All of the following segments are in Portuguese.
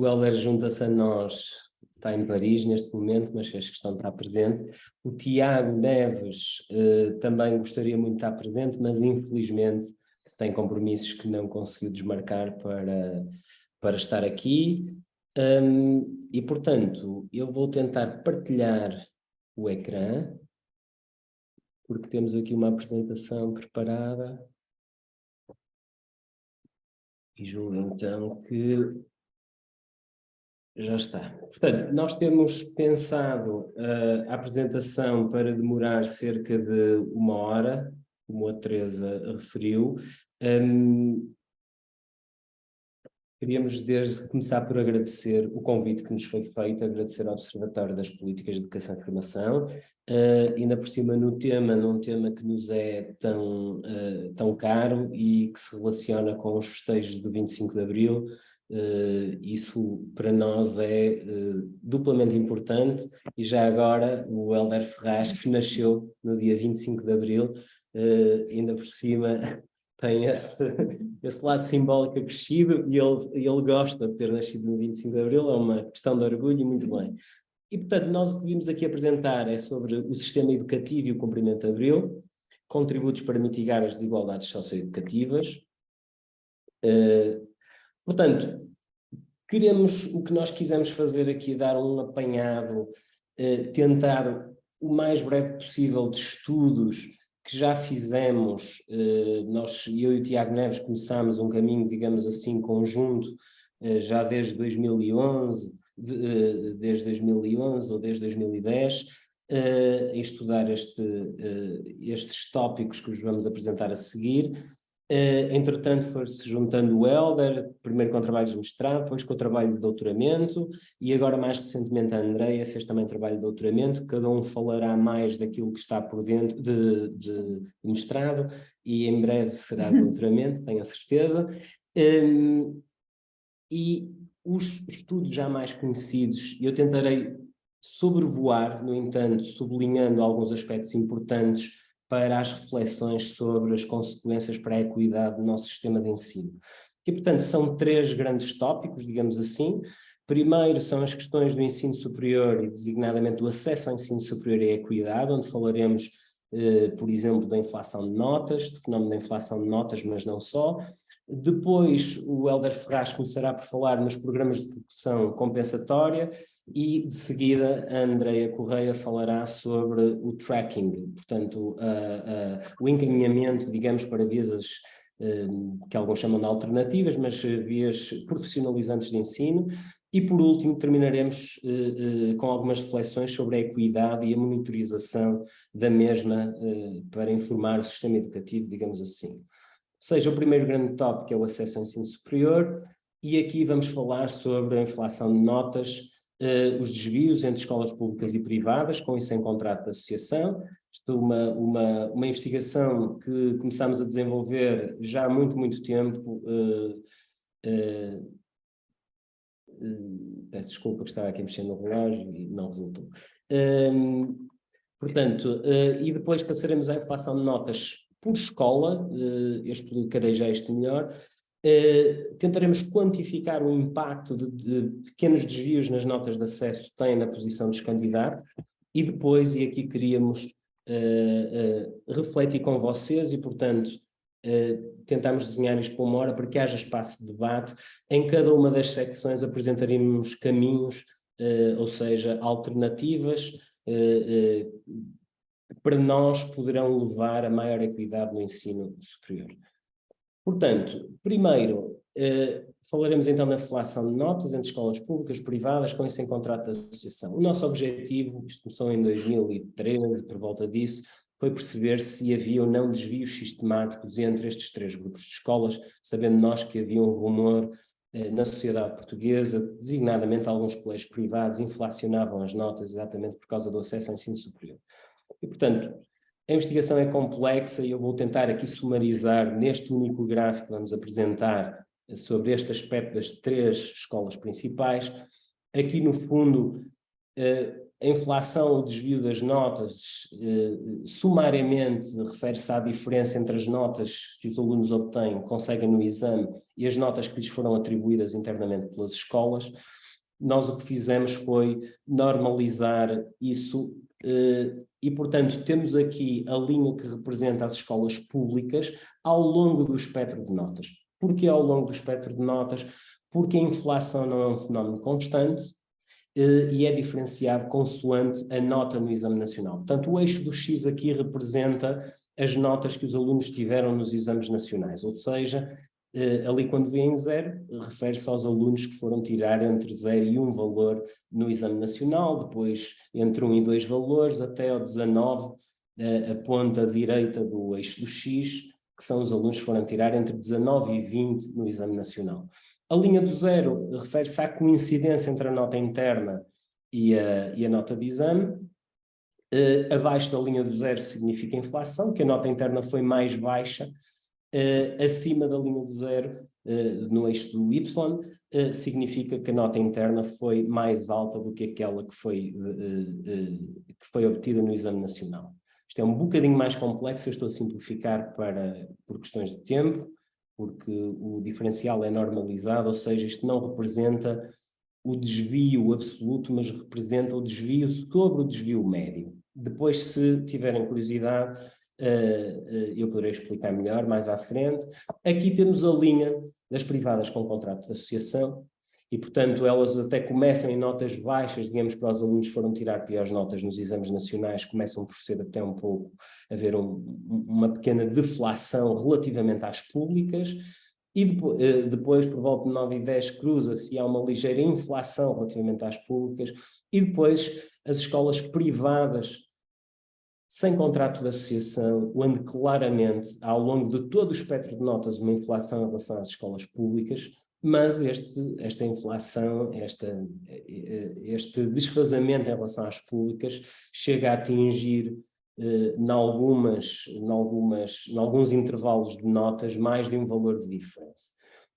O Hélder junta-se a nós, está em Paris neste momento, mas fez questão de estar presente. O Tiago Neves também gostaria muito de estar presente, mas infelizmente tem compromissos que não conseguiu desmarcar para estar aqui. E, portanto, eu vou tentar partilhar o ecrã, porque temos aqui uma apresentação preparada. E julgo então que já está. Portanto, nós temos pensado a apresentação para demorar cerca de 1 hora, como a Teresa referiu. Queríamos desde começar por agradecer o convite que nos foi feito, agradecer ao Observatório das Políticas de Educação e Formação, ainda por cima num tema que nos é tão caro e que se relaciona com os festejos do 25 de Abril. Isso para nós é duplamente importante, e já agora o Hélder Ferraz, que nasceu no dia 25 de Abril, ainda por cima tem esse lado simbólico acrescido, e ele gosta de ter nascido no 25 de Abril, é uma questão de orgulho, e muito bem. E, portanto, nós o que vimos aqui apresentar é sobre o sistema educativo e o cumprimento de Abril, contributos para mitigar as desigualdades socioeducativas. Portanto, o que nós quisemos fazer aqui é dar um apanhado, tentar o mais breve possível de estudos que já fizemos. Eu e o Tiago Neves começámos um caminho, digamos assim, conjunto, já desde 2011, desde 2011 ou desde 2010, a estudar estes tópicos que os vamos apresentar a seguir. Entretanto, foi-se juntando o Hélder, primeiro com trabalhos de mestrado, depois com o trabalho de doutoramento, e agora mais recentemente a Andreia fez também trabalho de doutoramento. Cada um falará mais daquilo que está por dentro de mestrado, e em breve será doutoramento, tenho a certeza. E os estudos já mais conhecidos, eu tentarei sobrevoar, no entanto, sublinhando alguns aspectos importantes para as reflexões sobre as consequências para a equidade do nosso sistema de ensino. E, portanto, são 3 grandes tópicos, digamos assim. Primeiro são as questões do ensino superior e, designadamente, do acesso ao ensino superior e à equidade, onde falaremos, por exemplo, da inflação de notas, do fenómeno da inflação de notas, mas não só. Depois o Hélder Ferraz começará por falar nos programas de educação compensatória, e de seguida a Andreia Correia falará sobre o tracking, portanto o encaminhamento, digamos, para vias que alguns chamam de alternativas, mas vias profissionalizantes de ensino. E por último terminaremos com algumas reflexões sobre a equidade e a monitorização da mesma para informar o sistema educativo, digamos assim. Ou seja, o primeiro grande tópico é o acesso ao ensino superior, e aqui vamos falar sobre a inflação de notas, os desvios entre escolas públicas e privadas, com e sem contrato de associação. Isto é uma investigação que começámos a desenvolver já há muito tempo. Peço desculpa que estava aqui mexendo no relógio e não resultou. Portanto, e depois passaremos à inflação de notas por escola, eu explicarei já isto melhor. Tentaremos quantificar o impacto de pequenos desvios nas notas de acesso têm na posição dos candidatos, e depois, e aqui queríamos refletir com vocês e, portanto, tentamos desenhar isto por 1 hora para que haja espaço de debate. Em cada uma das secções apresentaremos caminhos, ou seja, alternativas, que para nós poderão levar a maior equidade no ensino superior. Portanto, primeiro, falaremos então da inflação de notas entre escolas públicas, privadas, com e sem contrato de associação. O nosso objetivo, isto começou em 2013, por volta disso, foi perceber se havia ou não desvios sistemáticos entre estes 3 grupos de escolas, sabendo nós que havia um rumor na sociedade portuguesa, designadamente alguns colégios privados inflacionavam as notas exatamente por causa do acesso ao ensino superior. E, portanto, a investigação é complexa, e eu vou tentar aqui sumarizar neste único gráfico que vamos apresentar sobre este aspecto das 3 escolas principais. Aqui, no fundo, A inflação, o desvio das notas, sumariamente refere-se à diferença entre as notas que os alunos obtêm, conseguem no exame, e as notas que lhes foram atribuídas internamente pelas escolas. Nós o que fizemos foi normalizar isso e, portanto, temos aqui a linha que representa as escolas públicas ao longo do espectro de notas. Porquê ao longo do espectro de notas? Porque a inflação não é um fenómeno constante, e é diferenciado consoante a nota no exame nacional. Portanto, o eixo do X aqui representa as notas que os alunos tiveram nos exames nacionais, ou seja, ali quando vem em 0, refere-se aos alunos que foram tirar entre 0 e 1 valor no exame nacional, depois entre 1 e 2 valores, até ao 19, a ponta direita do eixo do X, que são os alunos que foram tirar entre 19 e 20 no exame nacional. A linha do 0 refere-se à coincidência entre a nota interna e a nota de exame. Abaixo da linha do 0 significa inflação, que a nota interna foi mais baixa. Acima da linha do 0, no eixo do Y, significa que a nota interna foi mais alta do que aquela que foi obtida no exame nacional. Isto é um bocadinho mais complexo, eu estou a simplificar por questões de tempo, porque o diferencial é normalizado, ou seja, isto não representa o desvio absoluto, mas representa o desvio sobre o desvio médio. Depois, se tiverem curiosidade, eu poderei explicar melhor mais à frente. Aqui temos a linha das privadas com contrato de associação, e, portanto, elas até começam em notas baixas, digamos, para os alunos que foram tirar piores notas nos exames nacionais, começam por ser até um pouco, a haver uma pequena deflação relativamente às públicas, e depois, por volta de 9 e 10, cruza-se e há uma ligeira inflação relativamente às públicas, e depois as escolas privadas sem contrato de associação, onde claramente, ao longo de todo o espectro de notas, uma inflação em relação às escolas públicas, mas esta inflação, este desfazamento em relação às públicas, chega a atingir, em alguns intervalos de notas, mais de um valor de diferença.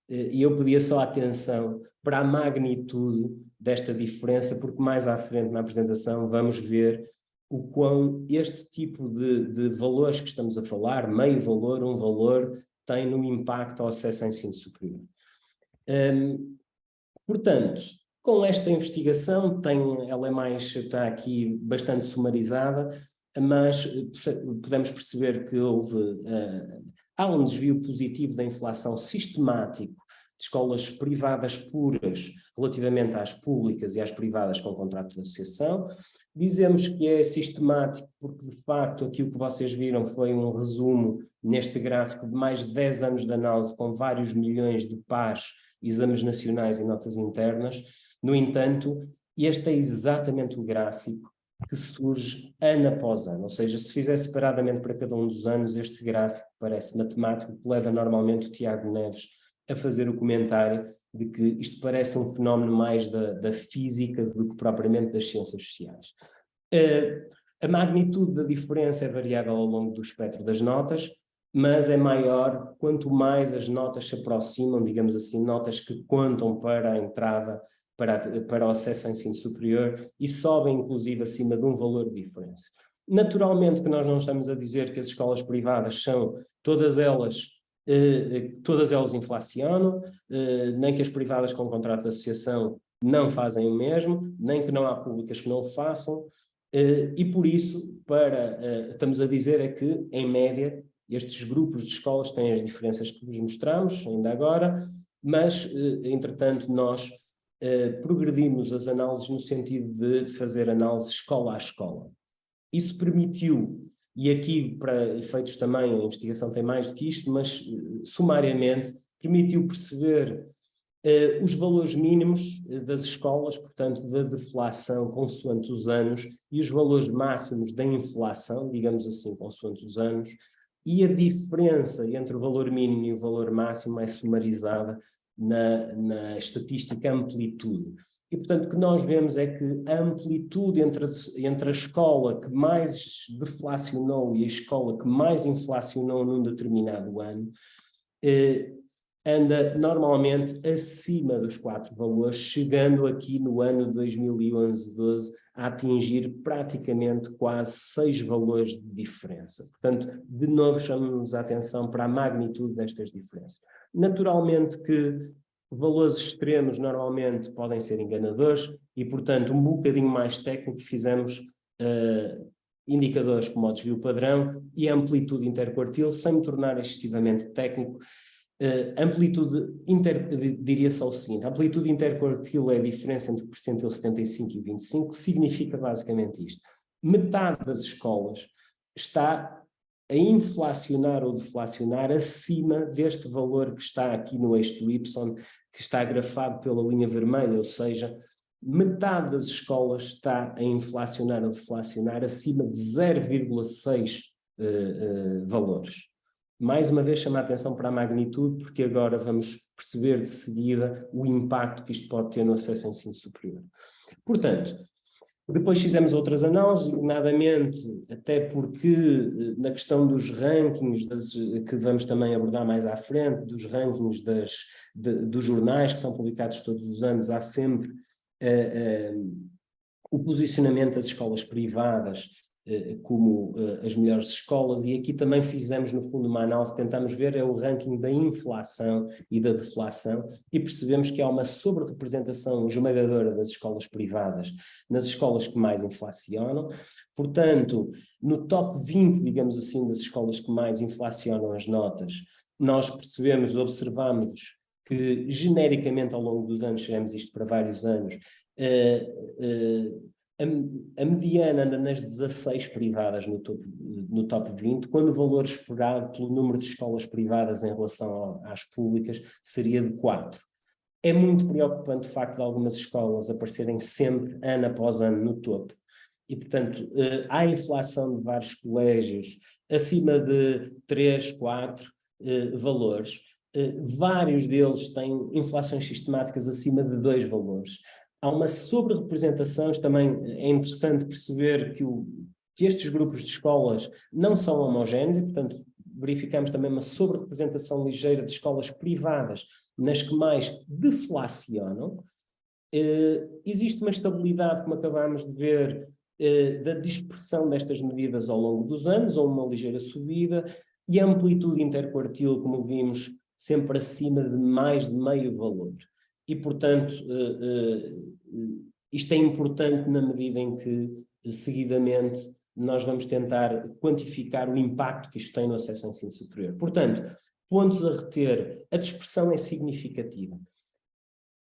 E eu pedia só atenção para a magnitude desta diferença, porque mais à frente na apresentação vamos ver o quão este tipo de valores que estamos a falar, meio valor, um valor, tem no impacto ao acesso ao ensino superior. Portanto, com esta investigação, ela está aqui bastante sumarizada, mas podemos perceber que há um desvio positivo da inflação sistemático de escolas privadas puras relativamente às públicas e às privadas com contrato de associação. Dizemos que é sistemático porque, de facto, aquilo que vocês viram foi um resumo neste gráfico de mais de 10 anos de análise com vários milhões de pares, exames nacionais e notas internas. No entanto, este é exatamente o gráfico que surge ano após ano, ou seja, se fizer separadamente para cada um dos anos, este gráfico parece matemático, que leva normalmente o Tiago Neves a fazer o comentário de que isto parece um fenómeno mais da física do que propriamente das ciências sociais. A magnitude da diferença é variável ao longo do espectro das notas, mas é maior quanto mais as notas se aproximam, digamos assim, notas que contam para a entrada, para o acesso ao ensino superior, e sobem inclusive acima de um valor de diferença. Naturalmente que nós não estamos a dizer que as escolas privadas são todas elas inflacionam, nem que as privadas com contrato de associação não fazem o mesmo, nem que não há públicas que não o façam, e por isso estamos a dizer é que, em média, estes grupos de escolas têm as diferenças que vos mostramos ainda agora, mas, entretanto, nós progredimos as análises no sentido de fazer análise escola a escola. Isso permitiu, e aqui para efeitos também, a investigação tem mais do que isto, mas sumariamente permitiu perceber os valores mínimos das escolas, portanto da deflação consoante os anos, e os valores máximos da inflação, digamos assim, consoante os anos, e a diferença entre o valor mínimo e o valor máximo é sumarizada na estatística amplitude. E, portanto, o que nós vemos é que a amplitude entre a escola que mais deflacionou e a escola que mais inflacionou num determinado ano, anda normalmente acima dos 4 valores, chegando aqui no ano de 2011-12 a atingir praticamente quase 6 valores de diferença. Portanto, de novo chamamos a atenção para a magnitude destas diferenças. Naturalmente que valores extremos normalmente podem ser enganadores e, portanto, um bocadinho mais técnico fizemos indicadores como o desvio padrão e a amplitude interquartil, sem me tornar excessivamente técnico. Amplitude diria só o seguinte: a amplitude interquartil é a diferença entre o percentil 75 e 25, significa basicamente isto. Metade das escolas está a inflacionar ou deflacionar acima deste valor que está aqui no eixo do Y, que está grafado pela linha vermelha, ou seja, metade das escolas está a inflacionar ou deflacionar acima de 0,6 valores. Mais uma vez chamo a atenção para a magnitude, porque agora vamos perceber de seguida o impacto que isto pode ter no acesso ao ensino superior. Portanto, depois fizemos outras análises, designadamente, até porque na questão dos rankings, que vamos também abordar mais à frente, dos rankings dos jornais que são publicados todos os anos, há sempre o posicionamento das escolas privadas como as melhores escolas, e aqui também fizemos, no fundo, uma análise, tentamos ver o ranking da inflação e da deflação, e percebemos que há uma sobre-representação esmagadora das escolas privadas nas escolas que mais inflacionam. Portanto, no top 20, digamos assim, das escolas que mais inflacionam as notas, nós percebemos, observamos que genericamente ao longo dos anos, tivemos isto para vários anos, a mediana anda nas 16 privadas no top 20, quando o valor esperado pelo número de escolas privadas em relação às públicas seria de 4. É muito preocupante o facto de algumas escolas aparecerem sempre, ano após ano, no topo. E, portanto, há inflação de vários colégios acima de 3, 4 valores. Vários deles têm inflações sistemáticas acima de 2 valores. Há uma sobre-representação, também é interessante perceber que estes grupos de escolas não são homogéneos e, portanto, verificamos também uma sobre-representação ligeira de escolas privadas nas que mais deflacionam. Existe uma estabilidade, como acabámos de ver, da dispersão destas medidas ao longo dos anos, ou uma ligeira subida, e a amplitude interquartil, como vimos, sempre acima de mais de meio valor. E, portanto, isto é importante na medida em que, seguidamente, nós vamos tentar quantificar o impacto que isto tem no acesso ao ensino superior. Portanto, pontos a reter: a dispersão é significativa.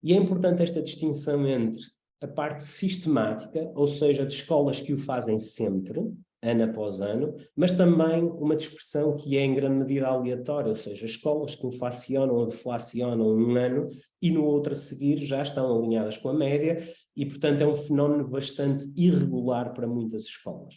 E é importante esta distinção entre a parte sistemática, ou seja, de escolas que o fazem sempre, ano após ano, mas também uma dispersão que é em grande medida aleatória, ou seja, escolas que inflacionam ou deflacionam um ano e no outro a seguir já estão alinhadas com a média e, portanto, é um fenómeno bastante irregular para muitas escolas.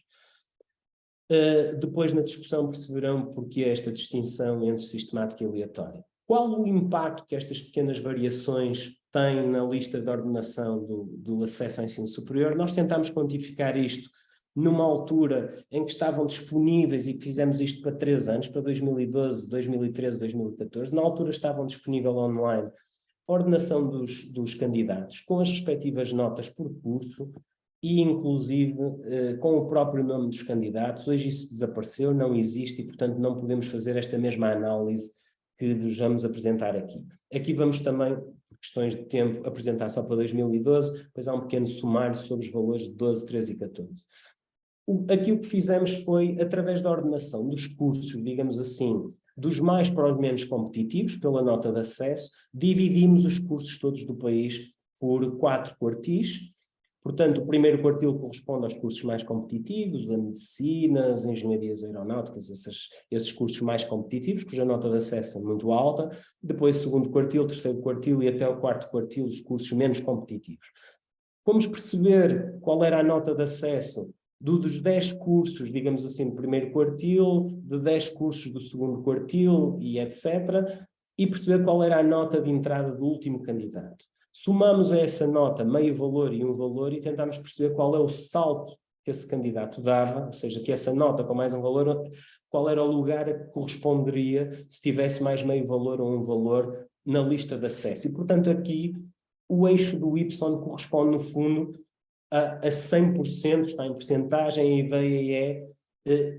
Depois, na discussão, perceberão porque é esta distinção entre sistemática e aleatória. Qual o impacto que estas pequenas variações têm na lista de ordenação do acesso ao ensino superior? Nós tentámos quantificar isto numa altura em que estavam disponíveis, e que fizemos isto para 3 anos, para 2012, 2013, 2014, na altura estavam disponível online a ordenação dos candidatos, com as respectivas notas por curso, e inclusive com o próprio nome dos candidatos. Hoje isso desapareceu, não existe, e portanto não podemos fazer esta mesma análise que vos vamos apresentar aqui. Aqui vamos também, por questões de tempo, apresentar só para 2012, pois há um pequeno sumário sobre os valores de 12, 13 e 14. Aquilo que fizemos foi, através da ordenação dos cursos, digamos assim, dos mais para os menos competitivos, pela nota de acesso, dividimos os cursos todos do país por 4 quartis. Portanto, o primeiro quartil corresponde aos cursos mais competitivos, a medicina, as engenharias aeronáuticas, esses cursos mais competitivos, cuja nota de acesso é muito alta. Depois, o segundo quartil, terceiro quartil e até o quarto quartil, os cursos menos competitivos. Fomos perceber qual era a nota de acesso dos 10 cursos, digamos assim, do primeiro quartil, de 10 cursos do segundo quartil e etc. E perceber qual era a nota de entrada do último candidato. Somamos a essa nota meio valor e um valor e tentamos perceber qual é o salto que esse candidato dava, ou seja, que essa nota com mais um valor, qual era o lugar a que corresponderia se tivesse mais meio valor ou um valor na lista de acesso. E, portanto, aqui o eixo do Y corresponde, no fundo, a 100%, está em percentagem, a ideia é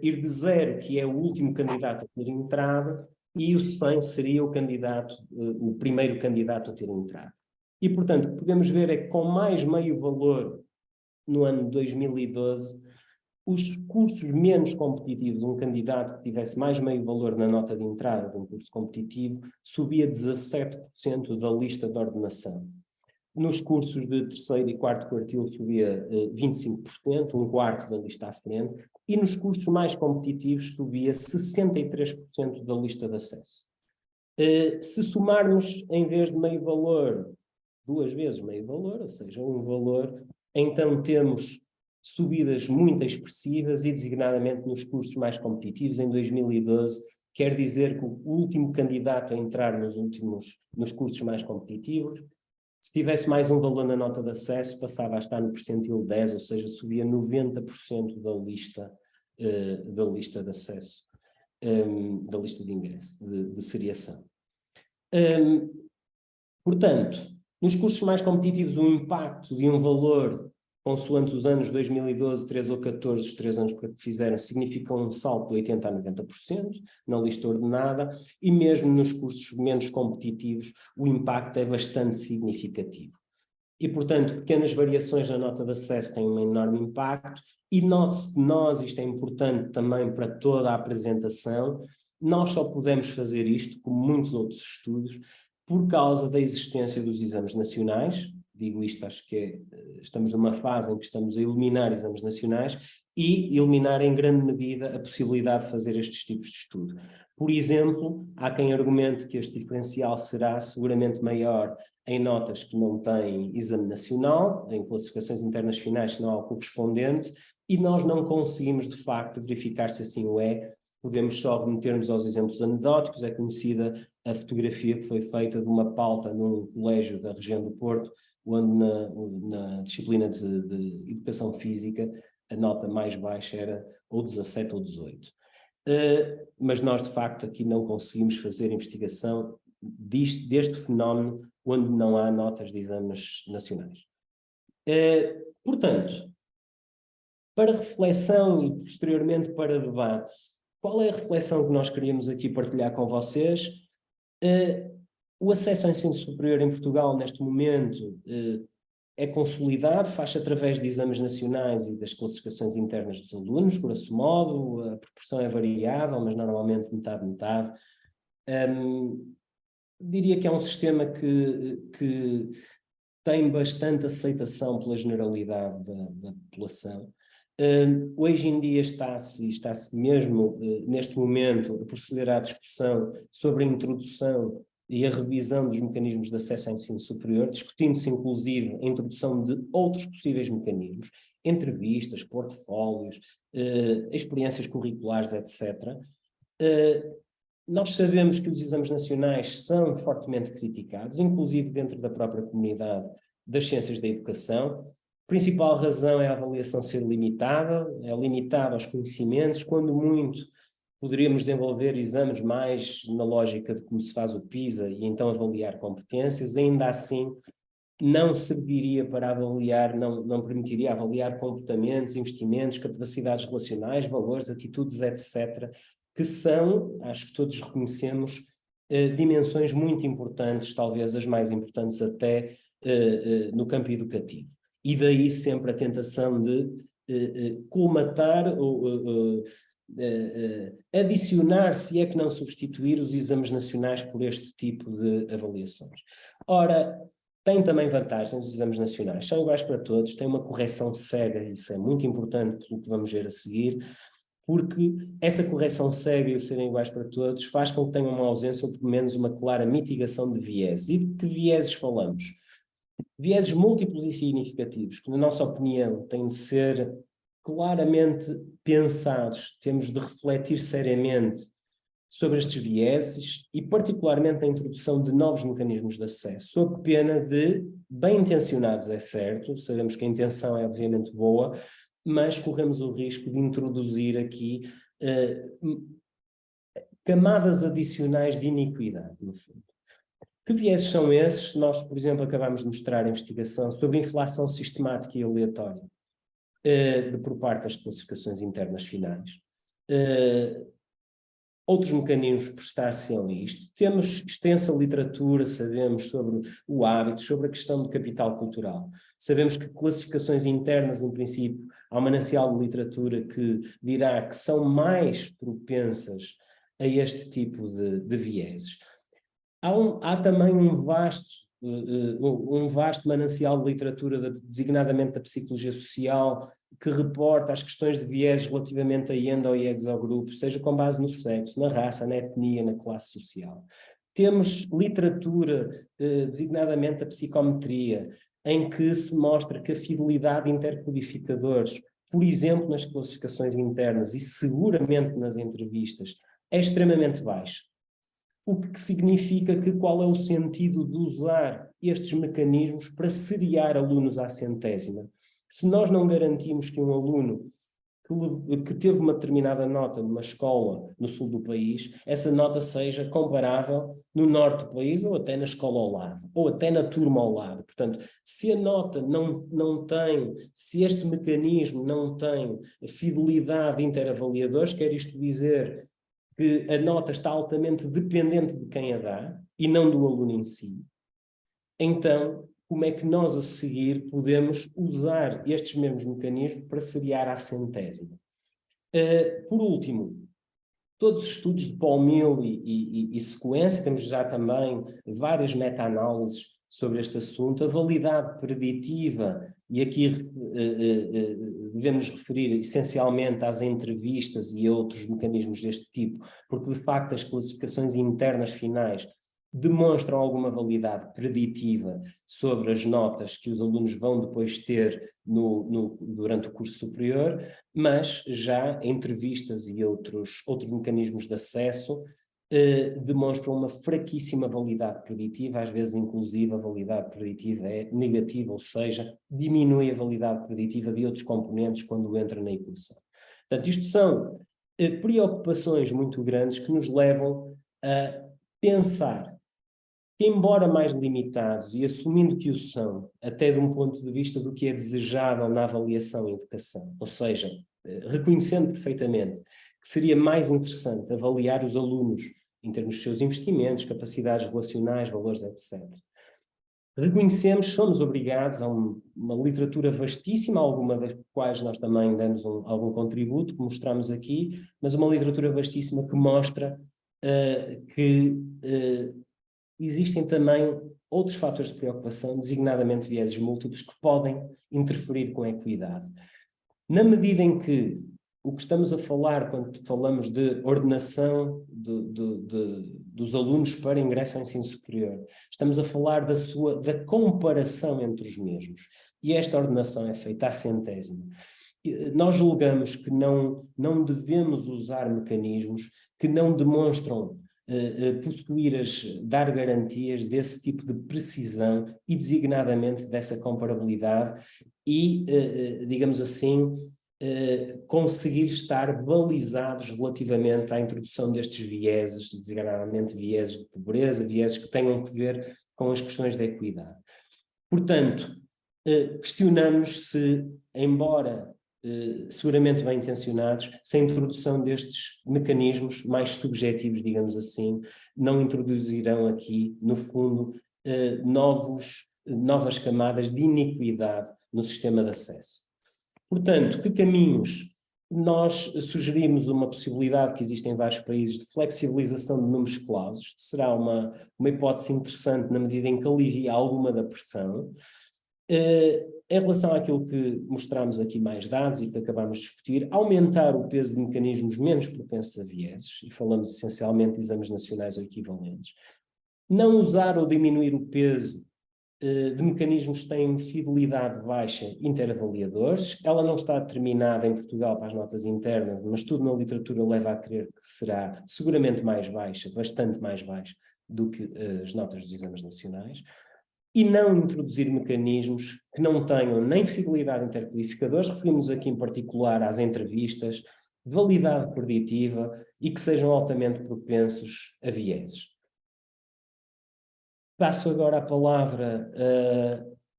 ir de 0, que é o último candidato a ter entrada, e o 100 seria o candidato, o primeiro candidato a ter entrado. E, portanto, o que podemos ver é que com mais meio valor no ano de 2012, os cursos menos competitivos, um candidato que tivesse mais meio valor na nota de entrada de um curso competitivo, subia 17% da lista de ordenação. Nos cursos de terceiro e quarto quartil subia 25%, um quarto da lista à frente, e nos cursos mais competitivos subia 63% da lista de acesso. Se somarmos, em vez de meio valor, 2 vezes meio valor, ou seja, um valor, então temos subidas muito expressivas e designadamente nos cursos mais competitivos. Em 2012, quer dizer que o último candidato a entrar nos cursos mais competitivos, se tivesse mais um valor na nota de acesso, passava a estar no percentil 10, ou seja, subia 90% da lista de acesso, da lista de ingresso, de seriação. Portanto, nos cursos mais competitivos, o impacto de um valor, consoante os anos 2012, 13 ou 14, os 3 anos que fizeram, significa um salto de 80% a 90% na lista ordenada, e mesmo nos cursos menos competitivos, o impacto é bastante significativo. E, portanto, pequenas variações na nota de acesso têm um enorme impacto, e note-se que nós, isto é importante também para toda a apresentação, nós só podemos fazer isto, como muitos outros estudos, por causa da existência dos exames nacionais. Digo isto, acho que estamos numa fase em que estamos a eliminar exames nacionais e eliminar em grande medida a possibilidade de fazer estes tipos de estudo. Por exemplo, há quem argumente que este diferencial será seguramente maior em notas que não têm exame nacional, em classificações internas finais que não há o correspondente, e nós não conseguimos de facto verificar se assim o é. Podemos só remeter-nos aos exemplos anedóticos. É conhecida a fotografia que foi feita de uma pauta num colégio da região do Porto, onde na disciplina de Educação Física a nota mais baixa era ou 17 ou 18. Mas nós, de facto, aqui não conseguimos fazer investigação deste fenómeno onde não há notas de exames nacionais. Portanto, para reflexão e posteriormente para debate, qual é a reflexão que nós queríamos aqui partilhar com vocês? O acesso ao ensino superior em Portugal, neste momento, é consolidado, faz-se através de exames nacionais e das classificações internas dos alunos, grosso modo, a proporção é variável, mas normalmente metade-metade. Diria que é um sistema que tem bastante aceitação pela generalidade da população. Hoje em dia está-se mesmo, neste momento, a proceder à discussão sobre a introdução e a revisão dos mecanismos de acesso ao ensino superior, discutindo-se inclusive a introdução de outros possíveis mecanismos, entrevistas, portfólios, experiências curriculares, etc. Nós sabemos que os exames nacionais são fortemente criticados, inclusive dentro da própria comunidade das ciências da educação. A principal razão é a avaliação ser limitada, é limitada aos conhecimentos, quando muito poderíamos desenvolver exames mais na lógica de como se faz o PISA e então avaliar competências. Ainda assim não serviria para avaliar, não permitiria avaliar comportamentos, investimentos, capacidades relacionais, valores, atitudes, etc., que são, acho que todos reconhecemos, dimensões muito importantes, talvez as mais importantes até no campo educativo. E daí sempre a tentação de colmatar ou adicionar, se é que não substituir, os exames nacionais por este tipo de avaliações. Ora, tem também vantagens os exames nacionais, são iguais para todos, têm uma correção cega, isso é muito importante pelo que vamos ver a seguir, porque essa correção cega e o serem iguais para todos faz com que tenham uma ausência ou pelo menos uma clara mitigação de vieses. E de que vieses falamos? Vieses múltiplos e significativos, que na nossa opinião têm de ser claramente pensados, temos de refletir seriamente sobre estes vieses e particularmente a introdução de novos mecanismos de acesso, sob pena de, bem intencionados é certo, sabemos que a intenção é obviamente boa, mas corremos o risco de introduzir aqui camadas adicionais de iniquidade, no fundo. Que vieses são esses? Nós, por exemplo, acabamos de mostrar a investigação sobre inflação sistemática e aleatória por parte das classificações internas finais. Outros mecanismos prestar-se-ão a isto. Temos extensa literatura, sabemos, sobre o hábito, sobre a questão do capital cultural. Sabemos que classificações internas, em princípio, há um manancial de literatura que dirá que são mais propensas a este tipo de vieses. Há também um vasto manancial de literatura, designadamente da psicologia social, que reporta as questões de viés relativamente a endo e exogrupo, seja com base no sexo, na raça, na etnia, na classe social. Temos literatura, designadamente a psicometria, em que se mostra que a fidelidade de intercodificadores, por exemplo, nas classificações internas e seguramente nas entrevistas, é extremamente baixa. O que significa que qual é o sentido de usar estes mecanismos para seriar alunos à centésima? Se nós não garantimos que um aluno que teve uma determinada nota numa escola no sul do país, essa nota seja comparável no norte do país ou até na escola ao lado, ou até na turma ao lado. Portanto, se a nota não tem, se este mecanismo não tem fidelidade de interavaliadores, quer isto dizer que a nota está altamente dependente de quem a dá e não do aluno em si, então como é que nós a seguir podemos usar estes mesmos mecanismos para seriar à centésima? Por último, todos os estudos de Paul Mill e sequência, temos já também várias meta-análises sobre este assunto, a validade preditiva, e aqui devemos referir essencialmente às entrevistas e a outros mecanismos deste tipo, porque de facto as classificações internas finais demonstram alguma validade preditiva sobre as notas que os alunos vão depois ter durante o curso superior, mas já entrevistas e outros mecanismos de acesso demonstram uma fraquíssima validade preditiva, às vezes inclusive a validade preditiva é negativa, ou seja, diminui a validade preditiva de outros componentes quando entra na equação. Portanto, isto são preocupações muito grandes que nos levam a pensar que, embora mais limitados e assumindo que o são, até de um ponto de vista do que é desejável na avaliação e educação, ou seja, reconhecendo perfeitamente que seria mais interessante avaliar os alunos em termos dos seus investimentos, capacidades relacionais, valores, etc. Reconhecemos, somos obrigados a uma literatura vastíssima, alguma das quais nós também damos algum contributo, que mostramos aqui, mas uma literatura vastíssima que mostra que existem também outros fatores de preocupação, designadamente vieses múltiplos, que podem interferir com a equidade. Na medida em que o que estamos a falar, quando falamos de ordenação dos alunos para ingresso ao ensino superior, estamos a falar da comparação entre os mesmos. E esta ordenação é feita à centésima. Nós julgamos que não devemos usar mecanismos que não demonstram dar garantias desse tipo de precisão e designadamente dessa comparabilidade e, digamos assim, conseguir estar balizados relativamente à introdução destes vieses, designadamente vieses de pobreza, vieses que tenham que ver com as questões da equidade. Portanto, questionamos se, embora seguramente bem intencionados, se a introdução destes mecanismos mais subjetivos, digamos assim, não introduzirão aqui, no fundo, novas camadas de iniquidade no sistema de acesso. Portanto, que caminhos? Nós sugerimos uma possibilidade que existe em vários países de flexibilização de números clausos. Será uma hipótese interessante na medida em que alivia alguma da pressão. Em relação àquilo que mostramos aqui mais dados e que acabamos de discutir, aumentar o peso de mecanismos menos propensos a vieses, e falamos essencialmente de exames nacionais ou equivalentes. Não usar ou diminuir o peso de mecanismos que têm fidelidade baixa interavaliadores. Ela não está determinada em Portugal para as notas internas, mas tudo na literatura leva a crer que será seguramente mais baixa, bastante mais baixa do que as notas dos exames nacionais. e não introduzir mecanismos que não tenham nem fidelidade interqualificadores, referimos aqui em particular às entrevistas, validade preditiva e que sejam altamente propensos a vieses. Passo agora a palavra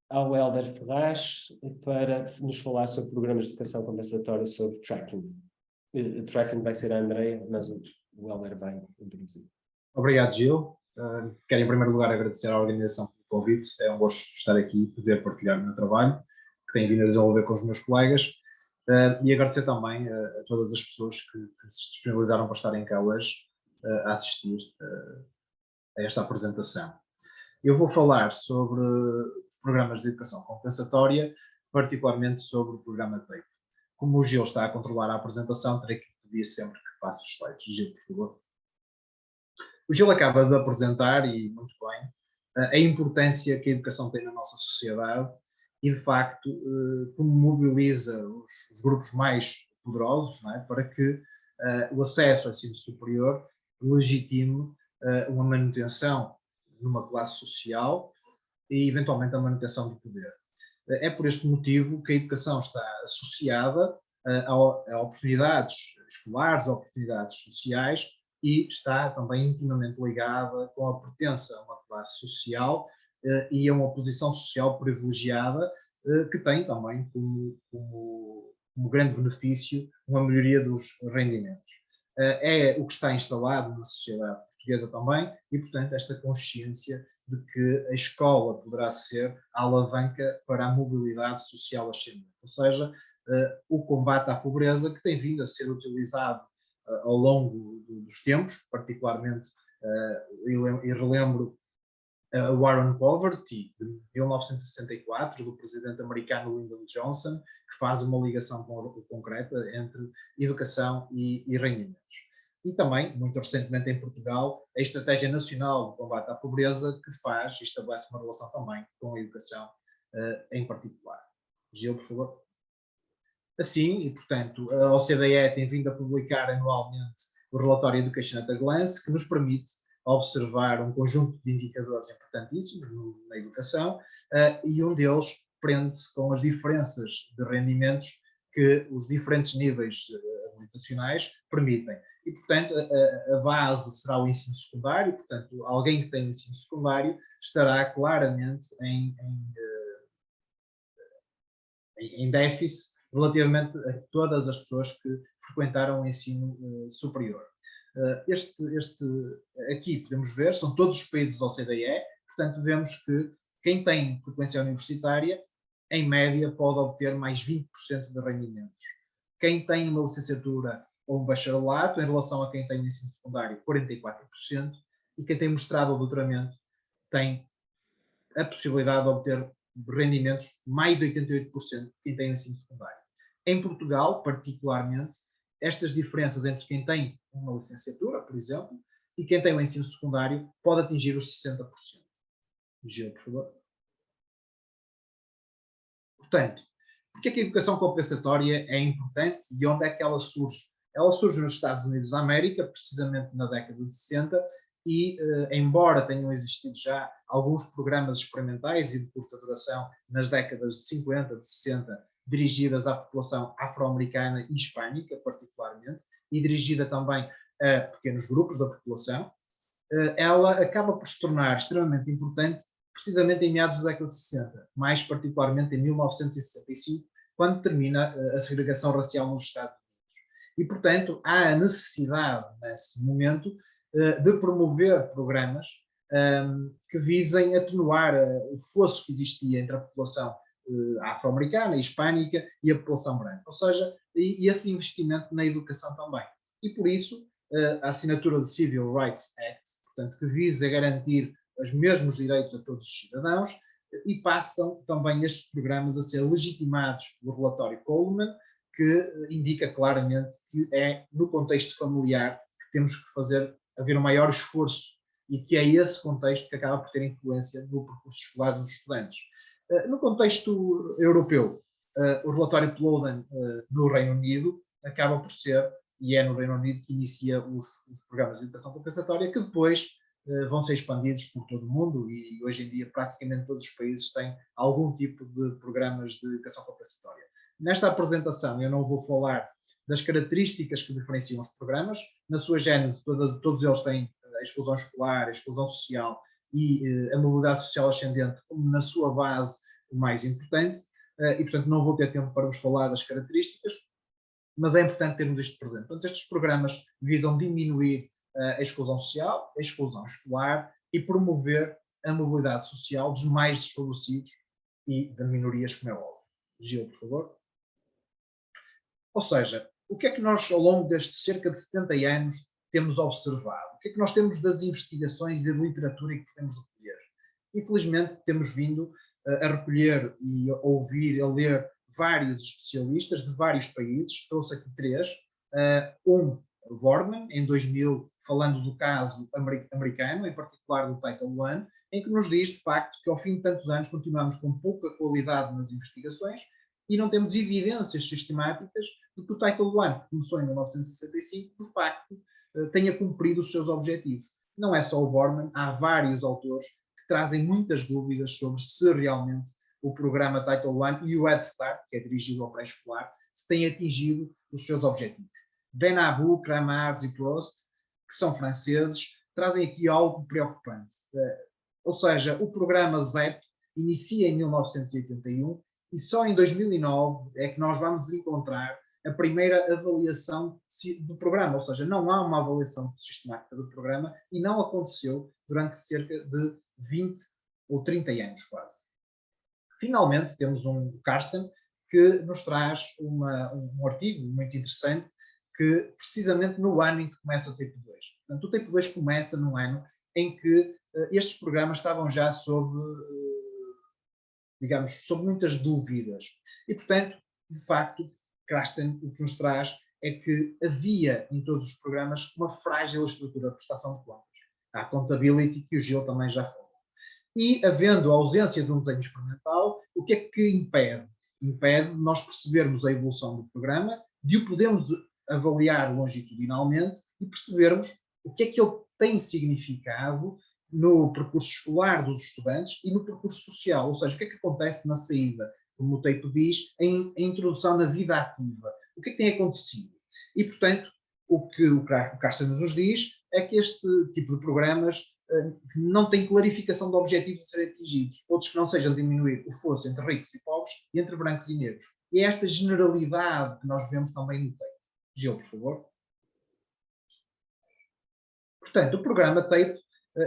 ao Hélder Ferraz para nos falar sobre programas de educação compensatória sobre tracking. Tracking vai ser a Andreia, mas o Hélder vai introduzir. Obrigado, Gil. Quero em primeiro lugar agradecer à organização pelo convite. É um gosto estar aqui e poder partilhar o meu trabalho, que tenho vindo a desenvolver com os meus colegas, e agradecer também a todas as pessoas que se disponibilizaram para estarem cá hoje a assistir a esta apresentação. Eu vou falar sobre os programas de educação compensatória, particularmente sobre o programa TAPE. Como o Gil está a controlar a apresentação, terei que pedir sempre que passe os slides. Gil, por favor. O Gil acaba de apresentar, e muito bem, a importância que a educação tem na nossa sociedade e, de facto, como mobiliza os grupos mais poderosos, não é, para que o acesso ao ensino superior legitime uma manutenção numa classe social e, eventualmente, a manutenção do poder. É por este motivo que a educação está associada a oportunidades escolares, a oportunidades sociais, e está também intimamente ligada com a pertença a uma classe social e a uma posição social privilegiada que tem também como grande benefício uma melhoria dos rendimentos. É o que está instalado na sociedade portuguesa também e, portanto, esta consciência de que a escola poderá ser a alavanca para a mobilidade social ascendente, ou seja, o combate à pobreza que tem vindo a ser utilizado ao longo dos tempos, particularmente, e relembro a War on Poverty, de 1964, do presidente americano Lyndon Johnson, que faz uma ligação concreta entre educação e rendimentos. E também, muito recentemente em Portugal, a Estratégia Nacional de Combate à Pobreza, que faz e estabelece uma relação também com a educação em particular. Gil, por favor. Assim, e portanto, a OCDE tem vindo a publicar anualmente o relatório Education at a Glance, que nos permite observar um conjunto de indicadores importantíssimos na educação, e um deles prende-se com as diferenças de rendimentos que os diferentes níveis habilitacionais permitem. E, portanto, a base será o ensino secundário, portanto, alguém que tem ensino secundário estará claramente em déficit relativamente a todas as pessoas que frequentaram o ensino superior. Aqui podemos ver, são todos os países da OCDE, portanto vemos que quem tem frequência universitária, em média, pode obter mais 20% de rendimentos. Quem tem uma licenciatura ou um bacharelato, em relação a quem tem ensino secundário, 44%, e quem tem mestrado ou doutoramento tem a possibilidade de obter rendimentos mais 88% de quem tem ensino secundário. Em Portugal, particularmente, estas diferenças entre quem tem uma licenciatura, por exemplo, e quem tem um ensino secundário pode atingir os 60%. Gil, por favor. Portanto, porque é que a educação compensatória é importante e onde é que ela surge? Ela surge nos Estados Unidos da América, precisamente na década de 60, e, embora tenham existido já alguns programas experimentais e de curta duração nas décadas de 50, de 60, dirigidas à população afro-americana e hispânica, particularmente, e dirigida também a pequenos grupos da população, ela acaba por se tornar extremamente importante precisamente em meados da década de 60, mais particularmente em 1965, quando termina a segregação racial nos Estados Unidos. E, portanto, há a necessidade, nesse momento, de promover programas que visem atenuar o fosso que existia entre a população afro-americana, hispânica e a população branca, ou seja, e esse investimento na educação também. E por isso, a assinatura do Civil Rights Act, portanto, que visa garantir os mesmos direitos a todos os cidadãos, e passam também estes programas a ser legitimados pelo relatório Coleman, que indica claramente que é no contexto familiar que temos que haver um maior esforço, e que é esse contexto que acaba por ter influência no percurso escolar dos estudantes. No contexto europeu, o relatório Plowden no Reino Unido acaba por ser, e é no Reino Unido que inicia os programas de educação compensatória, que depois vão ser expandidos por todo o mundo e hoje em dia praticamente todos os países têm algum tipo de programas de educação compensatória. Nesta apresentação eu não vou falar das características que diferenciam os programas. Na sua gênese, todos eles têm a exclusão escolar, a exclusão social e a mobilidade social ascendente como na sua base o mais importante, e portanto não vou ter tempo para vos falar das características, mas é importante termos isto presente. Portanto, estes programas visam diminuir a exclusão social, a exclusão escolar e promover a mobilidade social dos mais desfavorecidos e de minorias, como é óbvio. Gil, por favor. Ou seja, o que é que nós, ao longo destes cerca de 70 anos, temos observado? O que é que nós temos das investigações e da literatura que podemos recolher? Infelizmente, temos vindo a recolher e a ouvir, a ler vários especialistas de vários países. Trouxe aqui 3. Borman, em 2000, falando do caso americano, em particular do Title I, em que nos diz, de facto, que ao fim de tantos anos continuamos com pouca qualidade nas investigações e não temos evidências sistemáticas de que o Title I, que começou em 1965, de facto, tenha cumprido os seus objetivos. Não é só o Borman, há vários autores que trazem muitas dúvidas sobre se realmente o programa Title I e o Head Start, que é dirigido ao pré-escolar, se têm atingido os seus objetivos. Benabou, Kramars e Prost, que são franceses, trazem aqui algo preocupante. Ou seja, o programa ZEP inicia em 1981 e só em 2009 é que nós vamos encontrar a primeira avaliação do programa, ou seja, não há uma avaliação sistemática do programa e não aconteceu durante cerca de 20 ou 30 anos quase. Finalmente temos um Carsten que nos traz um artigo muito interessante que precisamente no ano em que começa o Tape 2. Portanto, o Tape 2 começa num ano em que estes programas estavam já sob muitas dúvidas. E, portanto, de facto, Carsten o que nos traz é que havia em todos os programas uma frágil estrutura de prestação de contas. Há a accountability, que o Gil também já falou. E, havendo a ausência de um desenho experimental, o que é que impede? Impede nós percebermos a evolução do programa, de o podermos avaliar longitudinalmente e percebermos o que é que ele tem significado no percurso escolar dos estudantes e no percurso social, ou seja, o que é que acontece na saída, como o Tape diz, a introdução na vida ativa. O que é que tem acontecido? E, portanto, o que o Carsten nos diz é que este tipo de programas não tem clarificação de objetivos a serem atingidos, outros que não sejam diminuir o fosso entre ricos e pobres e entre brancos e negros. E é esta generalidade que nós vemos também no Tape. Gil, por favor. Portanto, o programa Tape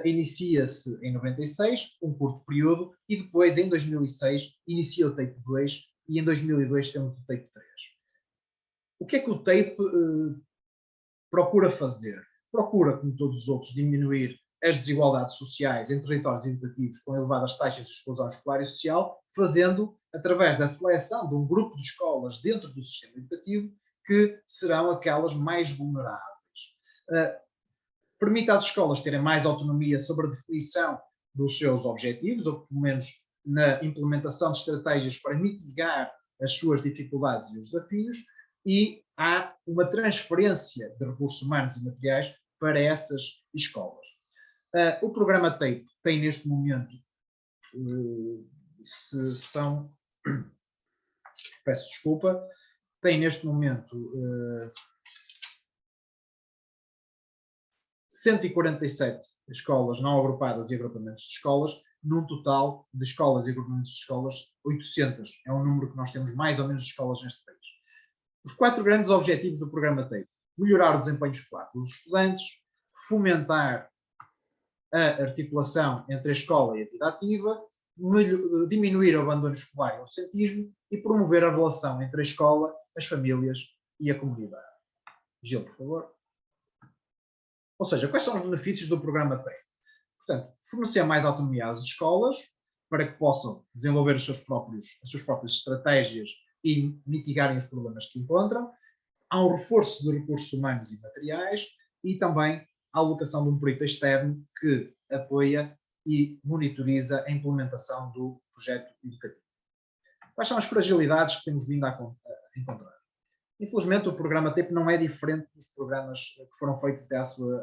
inicia-se em 96, um curto período, e depois, em 2006, inicia o Tape 2 e em 2002 temos o Tape 3. O que é que o Tape procura fazer? Procura, como todos os outros, diminuir as desigualdades sociais em territórios educativos com elevadas taxas de exclusão escolar e social, fazendo através da seleção de um grupo de escolas dentro do sistema educativo que serão aquelas mais vulneráveis. Permite às escolas terem mais autonomia sobre a definição dos seus objetivos, ou pelo menos na implementação de estratégias para mitigar as suas dificuldades e os desafios, e há uma transferência de recursos humanos e materiais para essas escolas. O programa TAPE tem neste momento, peço desculpa, tem neste momento 147 escolas não agrupadas e agrupamentos de escolas, num total de escolas e agrupamentos de escolas 800. É um número que nós temos mais ou menos de escolas neste país. Os 4 grandes objetivos do programa TAPE: melhorar o desempenho escolar dos estudantes, fomentar a articulação entre a escola e a vida ativa, diminuir o abandono escolar e o absentismo e promover a relação entre a escola, as famílias e a comunidade. Gil, por favor. Ou seja, quais são os benefícios do programa TAPE? Portanto, fornecer mais autonomia às escolas para que possam desenvolver as suas próprias estratégias e mitigarem os problemas que encontram. Há um reforço de recursos humanos e materiais e também a alocação de um perito externo que apoia e monitoriza a implementação do projeto educativo. Quais são as fragilidades que temos vindo a encontrar? Infelizmente, o programa TAPE não é diferente dos programas que foram feitos até à sua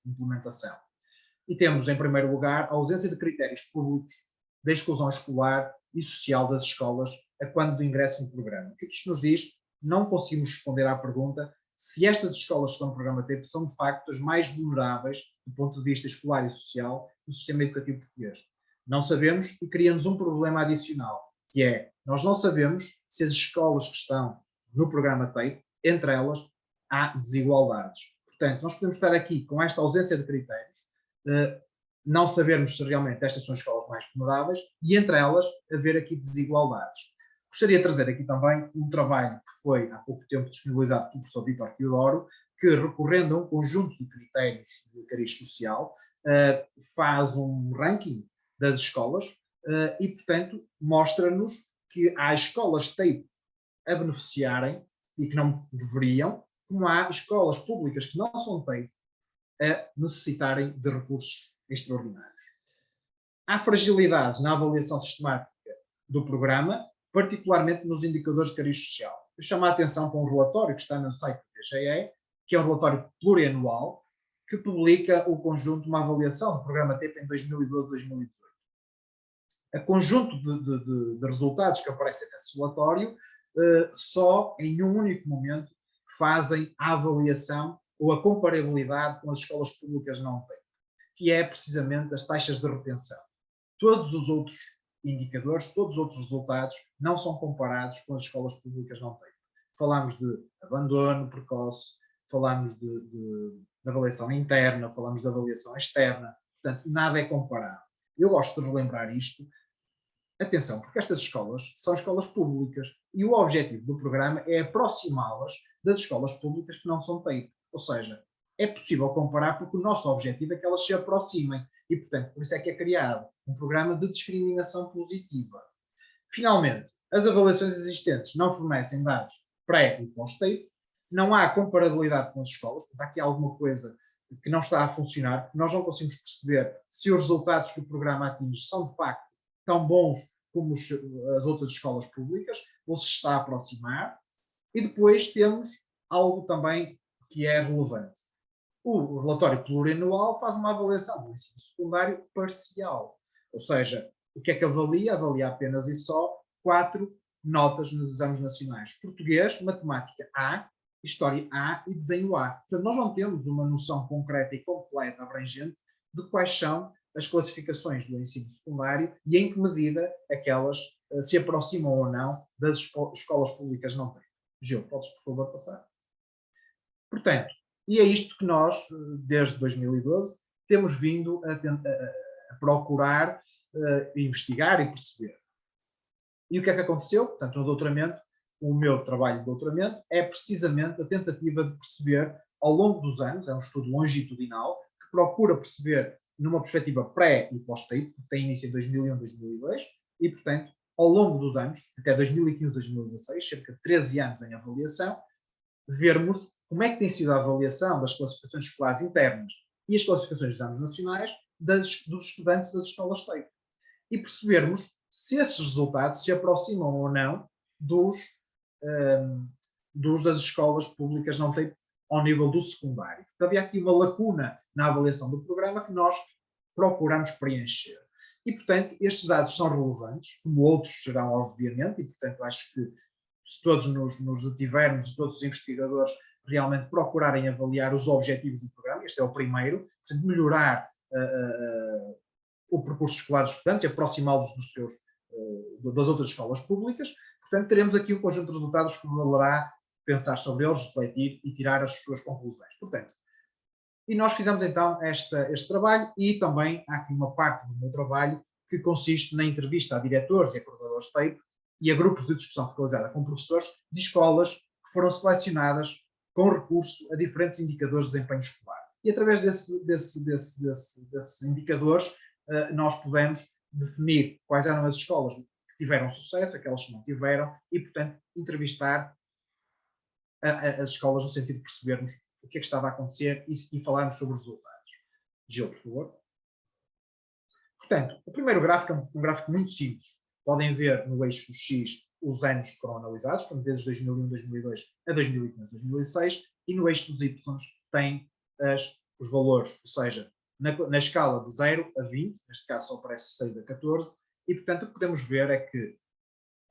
implementação. E temos, em primeiro lugar, a ausência de critérios públicos da exclusão escolar e social das escolas a quando do ingresso no programa. O que é que isto nos diz? Não conseguimos responder à pergunta se estas escolas que estão no programa TEP são, de facto, as mais vulneráveis do ponto de vista escolar e social do sistema educativo português. Não sabemos e cria-nos um problema adicional, que é, nós não sabemos se as escolas que estão no programa TEP, entre elas, há desigualdades. Portanto, nós podemos estar aqui com esta ausência de critérios, não sabermos se realmente estas são as escolas mais vulneráveis e, entre elas, haver aqui desigualdades. Gostaria de trazer aqui também um trabalho que foi há pouco tempo disponibilizado pelo professor Vítor Teodoro, que, recorrendo a um conjunto de critérios de cariz social, faz um ranking das escolas e, portanto, mostra-nos que há escolas TEIP a beneficiarem e que não deveriam, como há escolas públicas que não são TEIP a necessitarem de recursos extraordinários. Há fragilidades na avaliação sistemática do programa, particularmente nos indicadores de cariz social. Eu chamo a atenção para um relatório que está no site do TGE, que é um relatório plurianual, que publica o conjunto de uma avaliação do programa TEP em 2012-2018. A conjunto de resultados que aparecem nesse relatório só em um único momento fazem a avaliação ou a comparabilidade com as escolas públicas não TEP, que é precisamente as taxas de retenção. Todos os outros indicadores, todos os outros resultados não são comparados com as escolas públicas não TEP. Falamos de abandono precoce, falamos de avaliação interna, falamos de avaliação externa, portanto, nada é comparável. Eu gosto de relembrar isto. Atenção, porque estas escolas são escolas públicas e o objetivo do programa é aproximá-las das escolas públicas que não são TEP. Ou seja, é possível comparar porque o nosso objetivo é que elas se aproximem e, portanto, por isso é que é criado um programa de discriminação positiva. Finalmente, as avaliações existentes não fornecem dados pré e pós-TEP, não há comparabilidade com as escolas, portanto, há aqui alguma coisa que não está a funcionar, porque nós não conseguimos perceber se os resultados que o programa atinge são, de facto, tão bons como as outras escolas públicas, ou se está a aproximar. E depois temos algo também que é relevante. O relatório plurianual faz uma avaliação do ensino secundário parcial. Ou seja, o que é que avalia? Avalia apenas e só 4 notas nos exames nacionais. Português, matemática A, história A e desenho A. Portanto, nós não temos uma noção concreta e completa, abrangente, de quais são as classificações do ensino secundário e em que medida aquelas se aproximam ou não das escolas públicas não têm. Gil, podes, por favor, passar? Portanto, e é isto que nós, desde 2012, temos vindo a procurar investigar e perceber. E o que é que aconteceu? Portanto, no doutoramento, o meu trabalho de doutoramento é precisamente a tentativa de perceber, ao longo dos anos, é um estudo longitudinal, que procura perceber numa perspectiva pré e pós-TEIP, que tem início em 2001, 2002, e, portanto, ao longo dos anos, até 2015, 2016, cerca de 13 anos em avaliação, vermos como é que tem sido a avaliação das classificações escolares internas e as classificações de exames nacionais dos estudantes das escolas TEIP. E percebermos se esses resultados se aproximam ou não dos das escolas públicas não TEIP ao nível do secundário. Portanto, havia aqui uma lacuna na avaliação do programa que nós procuramos preencher. E, portanto, estes dados são relevantes, como outros serão, obviamente, e, portanto, acho que se todos nos detivermos, todos os investigadores realmente procurarem avaliar os objetivos do programa, este é o primeiro, portanto, melhorar o percurso escolar dos estudantes e aproximá-los das outras escolas públicas. Portanto, teremos aqui um conjunto de resultados que valerá pensar sobre eles, refletir e tirar as suas conclusões. Portanto, e nós fizemos então este trabalho e também há aqui uma parte do meu trabalho que consiste na entrevista a diretores e a coordenadores TEIP e a grupos de discussão focalizada com professores de escolas que foram selecionadas com recurso a diferentes indicadores de desempenho escolar. E através desses indicadores nós pudemos definir quais eram as escolas que tiveram sucesso, aquelas que não tiveram, e, portanto, entrevistar as escolas no sentido de percebermos o que é que estava a acontecer e falarmos sobre os resultados. Gil, por favor. Portanto, o primeiro gráfico é um gráfico muito simples. Podem ver no eixo do X os anos que foram analisados, desde 2001, 2002 a 2015, 2006, e no eixo dos Y tem os valores, ou seja, na escala de 0 a 20, neste caso só aparece 6 a 14, e portanto o que podemos ver é que,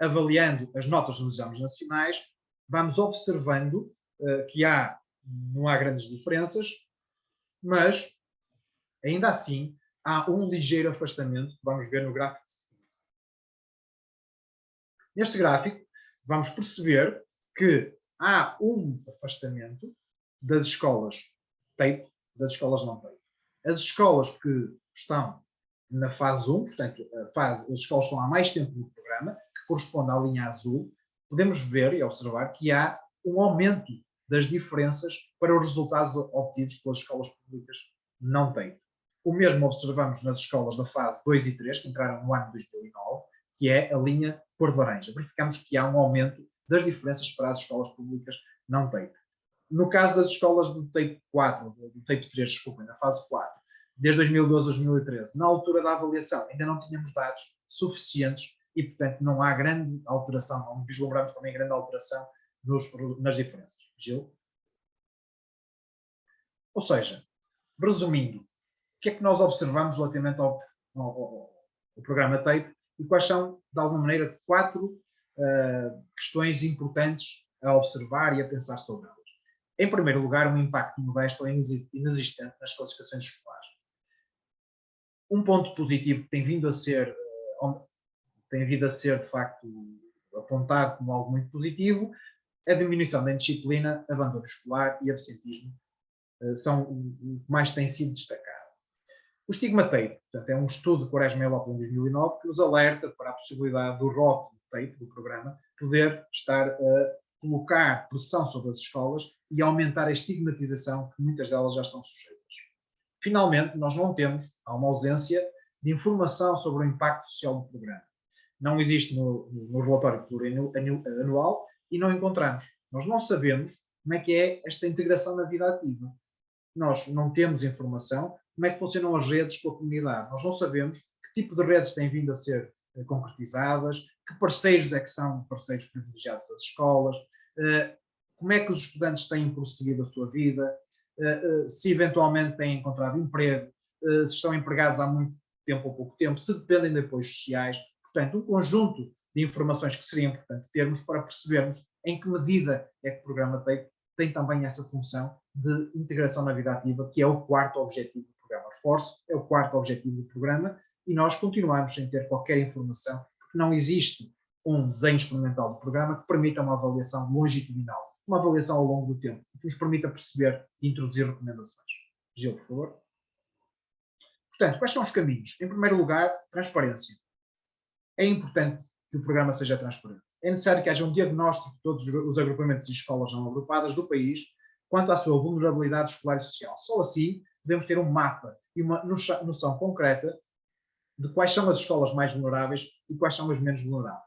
avaliando as notas dos exames nacionais, vamos observando que não há grandes diferenças, mas ainda assim há um ligeiro afastamento que vamos ver no gráfico seguinte. Neste gráfico vamos perceber que há um afastamento das escolas TAPE das escolas não TAPE. As escolas que estão na fase 1, portanto, as escolas que estão há mais tempo no programa, que corresponde à linha azul, podemos ver e observar que há um aumento das diferenças para os resultados obtidos pelas escolas públicas não TAPE. O mesmo observamos nas escolas da fase 2 e 3, que entraram no ano de 2009, que é a linha cor de laranja. Verificamos que há um aumento das diferenças para as escolas públicas não TAPE. No caso das escolas do TAPE 4, do TAPE 3, desculpem, na fase 4, desde 2012 a 2013, na altura da avaliação ainda não tínhamos dados suficientes e, portanto, não há grande alteração, não vislumbramos também grande alteração nas diferenças. Gil? Ou seja, resumindo, o que é que nós observamos relativamente ao programa TAPE e quais são, de alguma maneira, 4 questões importantes a observar e a pensar sobre elas. Em primeiro lugar, um impacto modesto ou inexistente nas classificações escolares. Um ponto positivo que tem vindo a ser, de facto, apontado como algo muito positivo, a diminuição da indisciplina, abandono escolar e absentismo são o que mais tem sido destacado. O estigma TAPE, portanto, é um estudo de Quaresma e Lopes em 2009 que nos alerta para a possibilidade do rótulo TAPE, do programa, poder estar a colocar pressão sobre as escolas e aumentar a estigmatização que muitas delas já estão sujeitas. Finalmente, nós não temos, há uma ausência de informação sobre o impacto social do programa. Não existe no relatório plurianual e não encontramos. Nós não sabemos como é que é esta integração na vida ativa. Nós não temos informação como é que funcionam as redes com a comunidade. Nós não sabemos que tipo de redes têm vindo a ser concretizadas, que parceiros é que são parceiros privilegiados das escolas, como é que os estudantes têm prosseguido a sua vida, se eventualmente têm encontrado emprego, se estão empregados há muito tempo ou pouco tempo, se dependem de apoios sociais. Portanto, um conjunto de informações que seria importante termos para percebermos em que medida é que o programa tem também essa função de integração na vida ativa, que é o 4º objetivo do programa. Reforço, é o 4º objetivo do programa e nós continuamos sem ter qualquer informação, porque não existe um desenho experimental do programa que permita uma avaliação longitudinal, uma avaliação ao longo do tempo, que nos permita perceber e introduzir recomendações. Gil, por favor. Portanto, quais são os caminhos? Em primeiro lugar, transparência. É importante que o programa seja transparente. É necessário que haja um diagnóstico de todos os agrupamentos de escolas não agrupadas do país quanto à sua vulnerabilidade escolar e social. Só assim podemos ter um mapa e uma noção concreta de quais são as escolas mais vulneráveis e quais são as menos vulneráveis.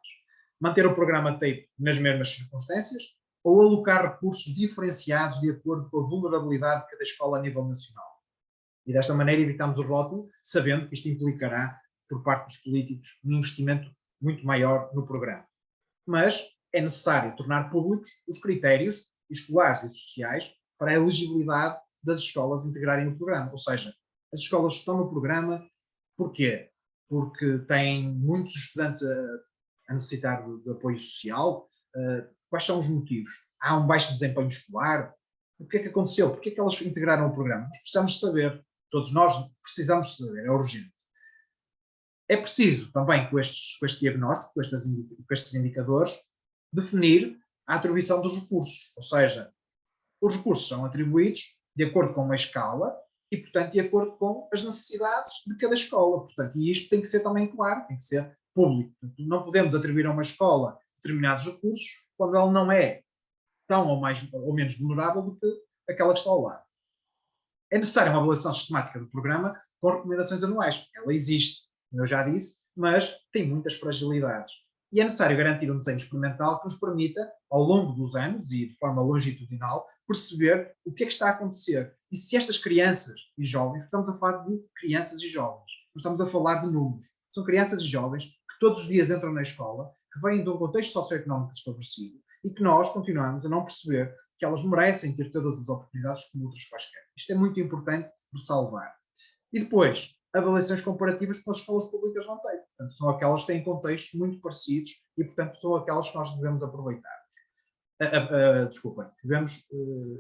Manter o programa TAPE nas mesmas circunstâncias ou alocar recursos diferenciados de acordo com a vulnerabilidade de cada escola a nível nacional. E desta maneira evitamos o rótulo, sabendo que isto implicará, por parte dos políticos, um investimento muito maior no programa. Mas é necessário tornar públicos os critérios escolares e sociais para a elegibilidade das escolas integrarem o programa. Ou seja, as escolas estão no programa, porquê? Porque têm muitos estudantes a necessitar de apoio social. Quais são os motivos? Há um baixo desempenho escolar? O que é que aconteceu? Por que é que elas integraram o programa? Nós precisamos saber. Todos nós precisamos saber. É urgente. É preciso também, com este diagnóstico, com estes indicadores, definir a atribuição dos recursos. Ou seja, os recursos são atribuídos de acordo com uma escala e, portanto, de acordo com as necessidades de cada escola. Portanto, e isto tem que ser também claro, tem que ser público. Portanto, não podemos atribuir a uma escola determinados recursos quando ela não é tão ou menos vulnerável do que aquela que está ao lado. É necessária uma avaliação sistemática do programa com recomendações anuais. Ela existe, como eu já disse, mas tem muitas fragilidades. E é necessário garantir um desenho experimental que nos permita, ao longo dos anos e de forma longitudinal, perceber o que é que está a acontecer. E se estas crianças e jovens, estamos a falar de crianças e jovens, não estamos a falar de números, são crianças e jovens que todos os dias entram na escola, que vêm de um contexto socioeconómico desfavorecido e que nós continuamos a não perceber que elas merecem ter todas as oportunidades como outras quaisquer. Isto é muito importante ressalvar. E depois, avaliações comparativas que as escolas públicas não têm. Portanto, são aquelas que têm contextos muito parecidos e, portanto, são aquelas que nós devemos aproveitar. Desculpem, devemos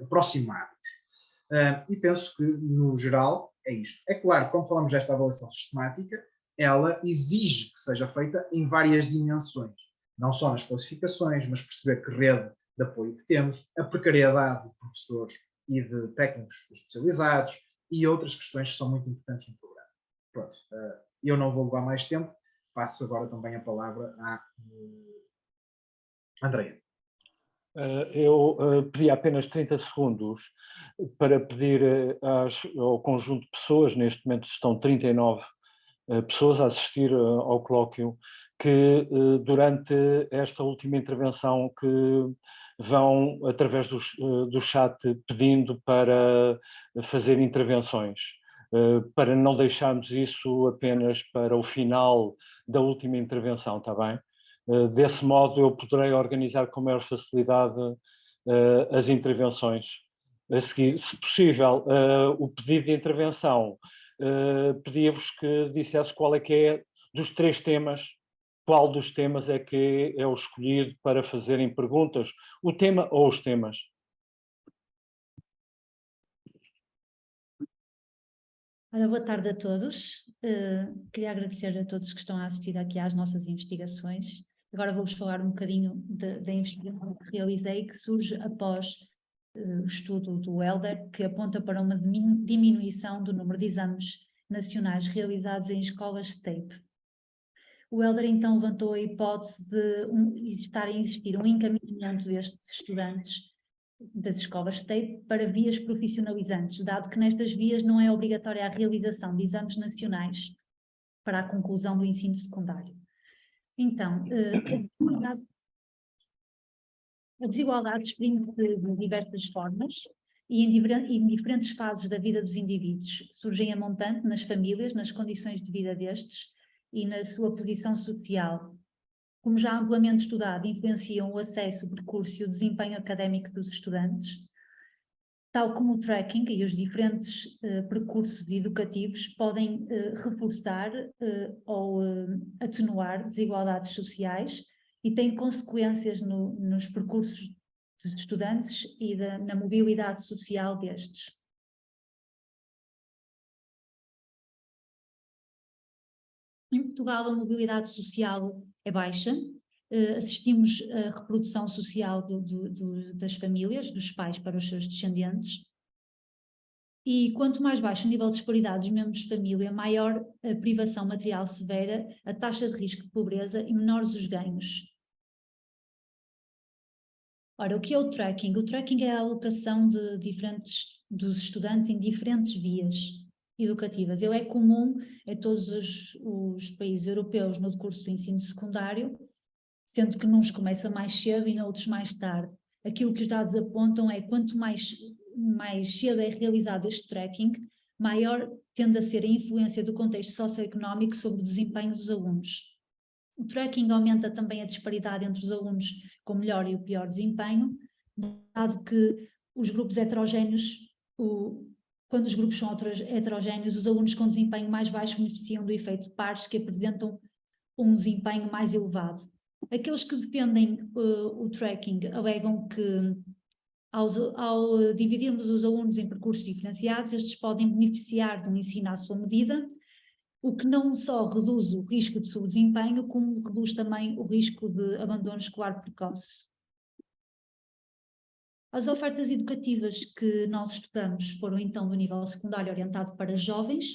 aproximar-nos. E penso que, no geral, é isto. É claro, quando falamos desta avaliação sistemática, ela exige que seja feita em várias dimensões. Não só nas classificações, mas perceber que rede de apoio que temos, a precariedade de professores e de técnicos especializados e outras questões que são muito importantes no programa. Pronto, eu não vou levar mais tempo, passo agora também a palavra à Andreia. Eu pedi apenas 30 segundos para pedir ao conjunto de pessoas, neste momento estão 39 pessoas a assistir ao colóquio, que durante esta última intervenção que vão através do chat pedindo para fazer intervenções, para não deixarmos isso apenas para o final da última intervenção, está bem? Desse modo eu poderei organizar com maior facilidade as intervenções a seguir. Se possível, o pedido de intervenção, pedia-vos que dissesse qual é que é dos 3 temas, qual dos temas é que é o escolhido para fazerem perguntas, o tema ou os temas. Ora, boa tarde a todos. Queria agradecer a todos que estão a assistir aqui às nossas investigações. Agora vou-vos falar um bocadinho da investigação que realizei, que surge após o estudo do Helder, que aponta para uma diminuição do número de exames nacionais realizados em escolas STAPE. O Helder então levantou a hipótese de estar a existir um encaminhamento destes estudantes das escolas STAPE para vias profissionalizantes, dado que nestas vias não é obrigatória a realização de exames nacionais para a conclusão do ensino secundário. Então, a desigualdade exprime-se de diversas formas e em diferentes fases da vida dos indivíduos. Surgem a montante nas famílias, nas condições de vida destes e na sua posição social. Como já amplamente estudado, influenciam o acesso, o percurso e o desempenho académico dos estudantes, tal como o tracking e os diferentes percursos educativos podem reforçar ou atenuar desigualdades sociais e têm consequências nos percursos dos estudantes e na mobilidade social destes. Em Portugal, a mobilidade social é baixa. Assistimos à reprodução social das famílias, dos pais para os seus descendentes. E quanto mais baixo o nível de disparidade dos membros de família, maior a privação material severa, a taxa de risco de pobreza e menores os ganhos. Ora, o que é o tracking? O tracking é a alocação dos estudantes em diferentes vias educativas. Ele é comum a todos os países europeus no decurso do ensino secundário, sendo que nos começa mais cedo e noutros mais tarde. Aquilo que os dados apontam é que quanto mais cedo é realizado este tracking, maior tende a ser a influência do contexto socioeconómico sobre o desempenho dos alunos. O tracking aumenta também a disparidade entre os alunos com melhor e o pior desempenho, dado que os grupos heterogéneos, quando os grupos são heterogéneos, os alunos com desempenho mais baixo beneficiam do efeito de pares que apresentam um desempenho mais elevado. Aqueles que defendem o tracking alegam que, ao dividirmos os alunos em percursos diferenciados, estes podem beneficiar de um ensino à sua medida, o que não só reduz o risco de subdesempenho, como reduz também o risco de abandono escolar precoce. As ofertas educativas que nós estudamos foram então do nível secundário orientado para jovens,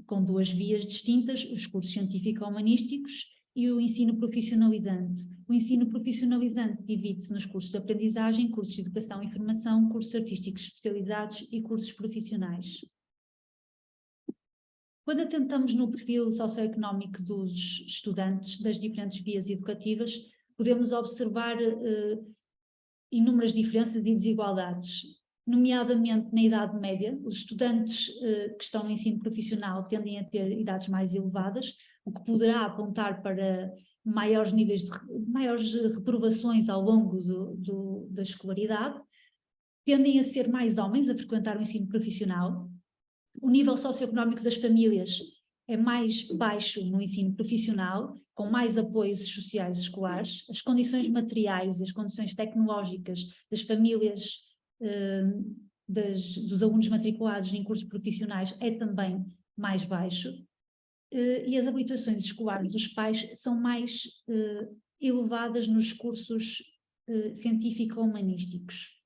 com 2 vias distintas, os cursos científico-humanísticos e o ensino profissionalizante. O ensino profissionalizante divide-se nos cursos de aprendizagem, cursos de educação e formação, cursos artísticos especializados e cursos profissionais. Quando atentamos no perfil socioeconómico dos estudantes das diferentes vias educativas, podemos observar inúmeras diferenças e desigualdades, nomeadamente na idade média. Os estudantes que estão no ensino profissional tendem a ter idades mais elevadas, o que poderá apontar para maiores reprovações ao longo da escolaridade. Tendem a ser mais homens a frequentar o ensino profissional, O nível socioeconómico das famílias é mais baixo no ensino profissional, com mais apoios sociais escolares. As condições materiais e as condições tecnológicas das famílias dos alunos matriculados em cursos profissionais é também mais baixo. E as habilitações escolares dos pais são mais elevadas nos cursos científico-humanísticos.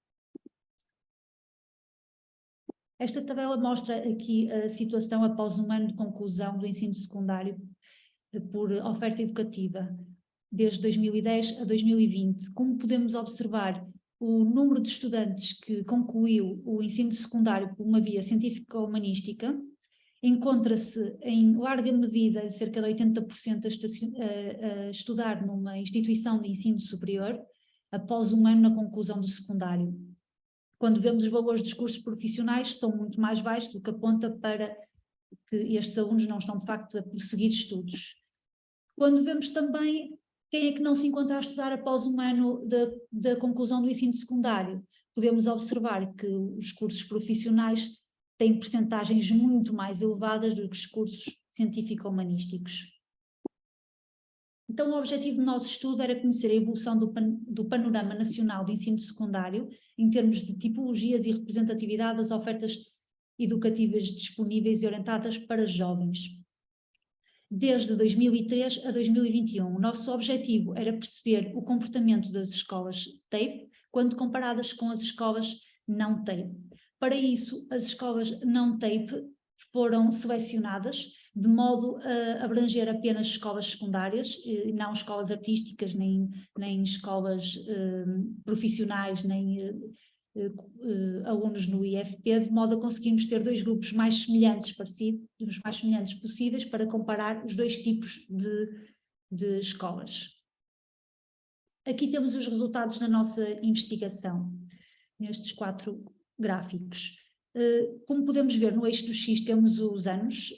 Esta tabela mostra aqui a situação após um ano de conclusão do ensino secundário por oferta educativa, desde 2010 a 2020. Como podemos observar, o número de estudantes que concluiu o ensino secundário por uma via científico-humanística encontra-se em larga medida, cerca de 80% a estudar numa instituição de ensino superior, após um ano na conclusão do secundário. Quando vemos os valores dos cursos profissionais, são muito mais baixos, o que aponta para que estes alunos não estão de facto a prosseguir estudos. Quando vemos também quem é que não se encontra a estudar após um ano da conclusão do ensino secundário, podemos observar que os cursos profissionais têm percentagens muito mais elevadas do que os cursos científico-humanísticos. Então, o objetivo do nosso estudo era conhecer a evolução do panorama nacional de ensino secundário, em termos de tipologias e representatividade das ofertas educativas disponíveis e orientadas para jovens. Desde 2003 a 2021, o nosso objetivo era perceber o comportamento das escolas TAPE quando comparadas com as escolas não TAPE. Para isso, as escolas não TAPE foram selecionadas de modo a abranger apenas escolas secundárias, não escolas artísticas, nem escolas profissionais, nem alunos no IFP, de modo a conseguirmos ter dois grupos mais semelhantes, os mais semelhantes possíveis, para comparar os dois tipos de escolas. Aqui temos os resultados da nossa investigação, nestes 4 gráficos. Como podemos ver, no eixo do X temos os anos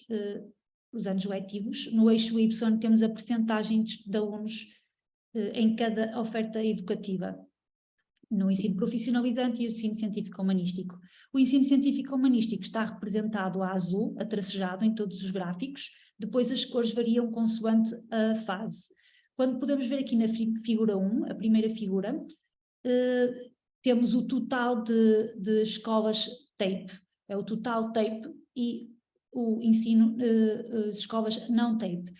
letivos, no eixo Y temos a percentagem de alunos em cada oferta educativa, no ensino profissionalizante e o ensino científico-humanístico. O ensino científico-humanístico está representado a azul, atracejado em todos os gráficos, depois as cores variam consoante a fase. Quando podemos ver aqui na figura 1, a primeira figura, temos o total de escolas TAPE, é o total TAPE e o ensino escolas não TAPE.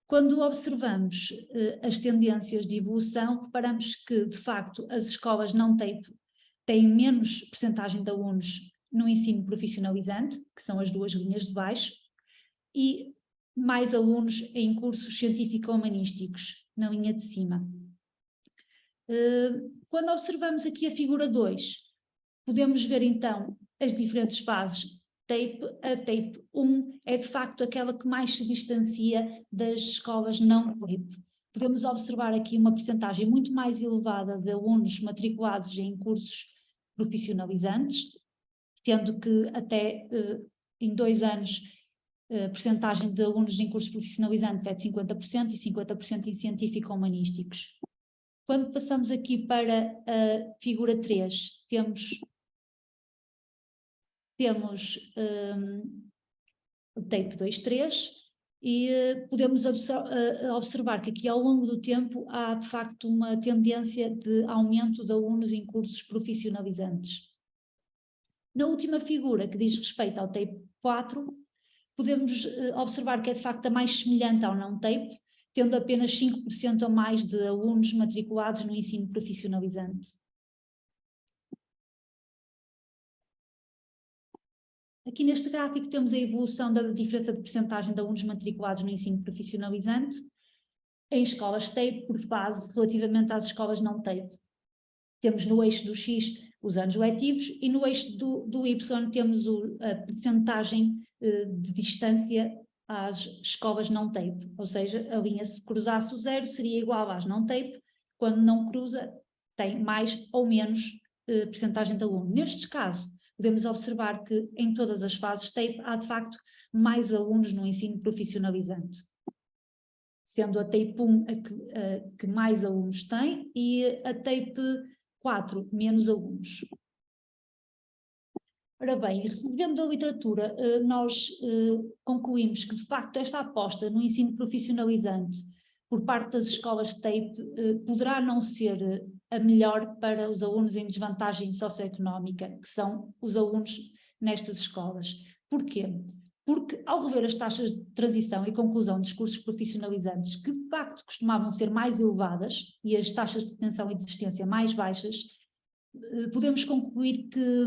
Quando observamos as tendências de evolução, reparamos que, de facto, as escolas não TAPE têm menos percentagem de alunos no ensino profissionalizante, que são as 2 linhas de baixo, e mais alunos em cursos científico-humanísticos, na linha de cima. Quando observamos aqui a figura 2, podemos ver então as diferentes fases. A TAPE 1 é de facto aquela que mais se distancia das escolas não TAPE. Podemos observar aqui uma percentagem muito mais elevada de alunos matriculados em cursos profissionalizantes, sendo que até em 2 anos a percentagem de alunos em cursos profissionalizantes é de 50% e 50% em científico-humanísticos. Quando passamos aqui para a figura 3, temos o TAPE 2.3 e podemos observar que aqui ao longo do tempo há de facto uma tendência de aumento de alunos em cursos profissionalizantes. Na última figura, que diz respeito ao TAPE 4, podemos observar que é de facto a mais semelhante ao não TAPE, tendo apenas 5% a mais de alunos matriculados no ensino profissionalizante. Aqui neste gráfico temos a evolução da diferença de percentagem de alunos matriculados no ensino profissionalizante em escolas TAPE por fase relativamente às escolas não TAPE. Temos no eixo do X os anos letivos e no eixo do Y temos a percentagem de distância às escolas não TAPE, ou seja, a linha se cruzasse o 0 seria igual às não TAPE, quando não cruza tem mais ou menos percentagem de aluno. Nestes casos, podemos observar que em todas as fases TAPE há de facto mais alunos no ensino profissionalizante, sendo a TAPE 1 a que mais alunos tem e a TAPE 4 menos alunos. Ora bem, recebendo a literatura, nós concluímos que, de facto, esta aposta no ensino profissionalizante por parte das escolas TAPE poderá não ser a melhor para os alunos em desvantagem socioeconómica, que são os alunos nestas escolas. Porquê? Porque, ao rever as taxas de transição e conclusão dos cursos profissionalizantes, que de facto costumavam ser mais elevadas, e as taxas de retenção e desistência mais baixas, podemos concluir que,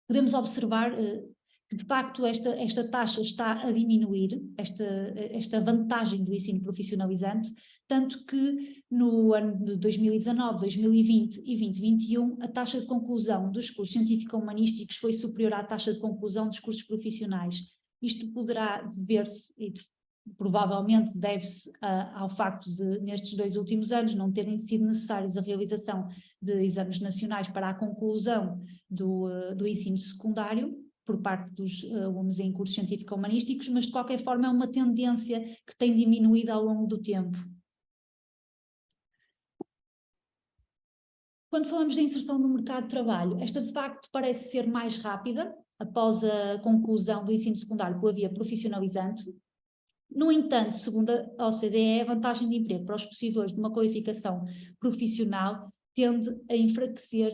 podemos observar que de facto esta taxa está a diminuir, esta vantagem do ensino profissionalizante, tanto que no ano de 2019, 2020 e 2021 a taxa de conclusão dos cursos científico-humanísticos foi superior à taxa de conclusão dos cursos profissionais. Isto poderá dever-se, e provavelmente deve-se ao facto de, nestes 2 últimos anos, não terem sido necessários a realização de exames nacionais para a conclusão do ensino secundário, por parte dos alunos em cursos científico-humanísticos, mas de qualquer forma é uma tendência que tem diminuído ao longo do tempo. Quando falamos de inserção no mercado de trabalho, esta de facto parece ser mais rápida, após a conclusão do ensino secundário pela via profissionalizante. No entanto, segundo a OCDE, a vantagem de emprego para os possuidores de uma qualificação profissional tende a enfraquecer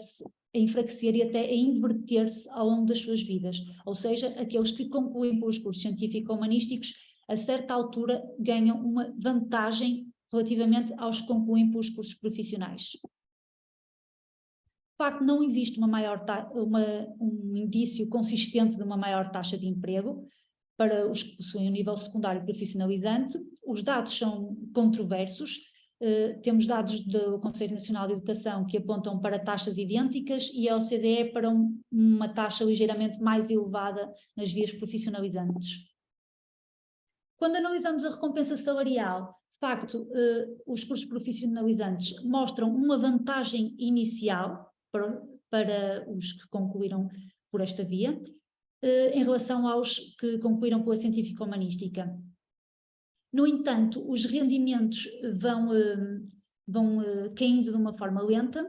e até a inverter-se ao longo das suas vidas, ou seja, aqueles que concluem pelos cursos científico-humanísticos, a certa altura ganham uma vantagem relativamente aos que concluem pelos cursos profissionais. De facto, não existe um indício consistente de uma maior taxa de emprego para os que possuem um nível secundário profissionalizante. Os dados são controversos. Temos dados do Conselho Nacional de Educação que apontam para taxas idênticas e a OCDE para uma taxa ligeiramente mais elevada nas vias profissionalizantes. Quando analisamos a recompensa salarial, de facto, os cursos profissionalizantes mostram uma vantagem inicial para os que concluíram por esta via, em relação aos que concluíram pela científico-humanística. No entanto, os rendimentos vão caindo de uma forma lenta,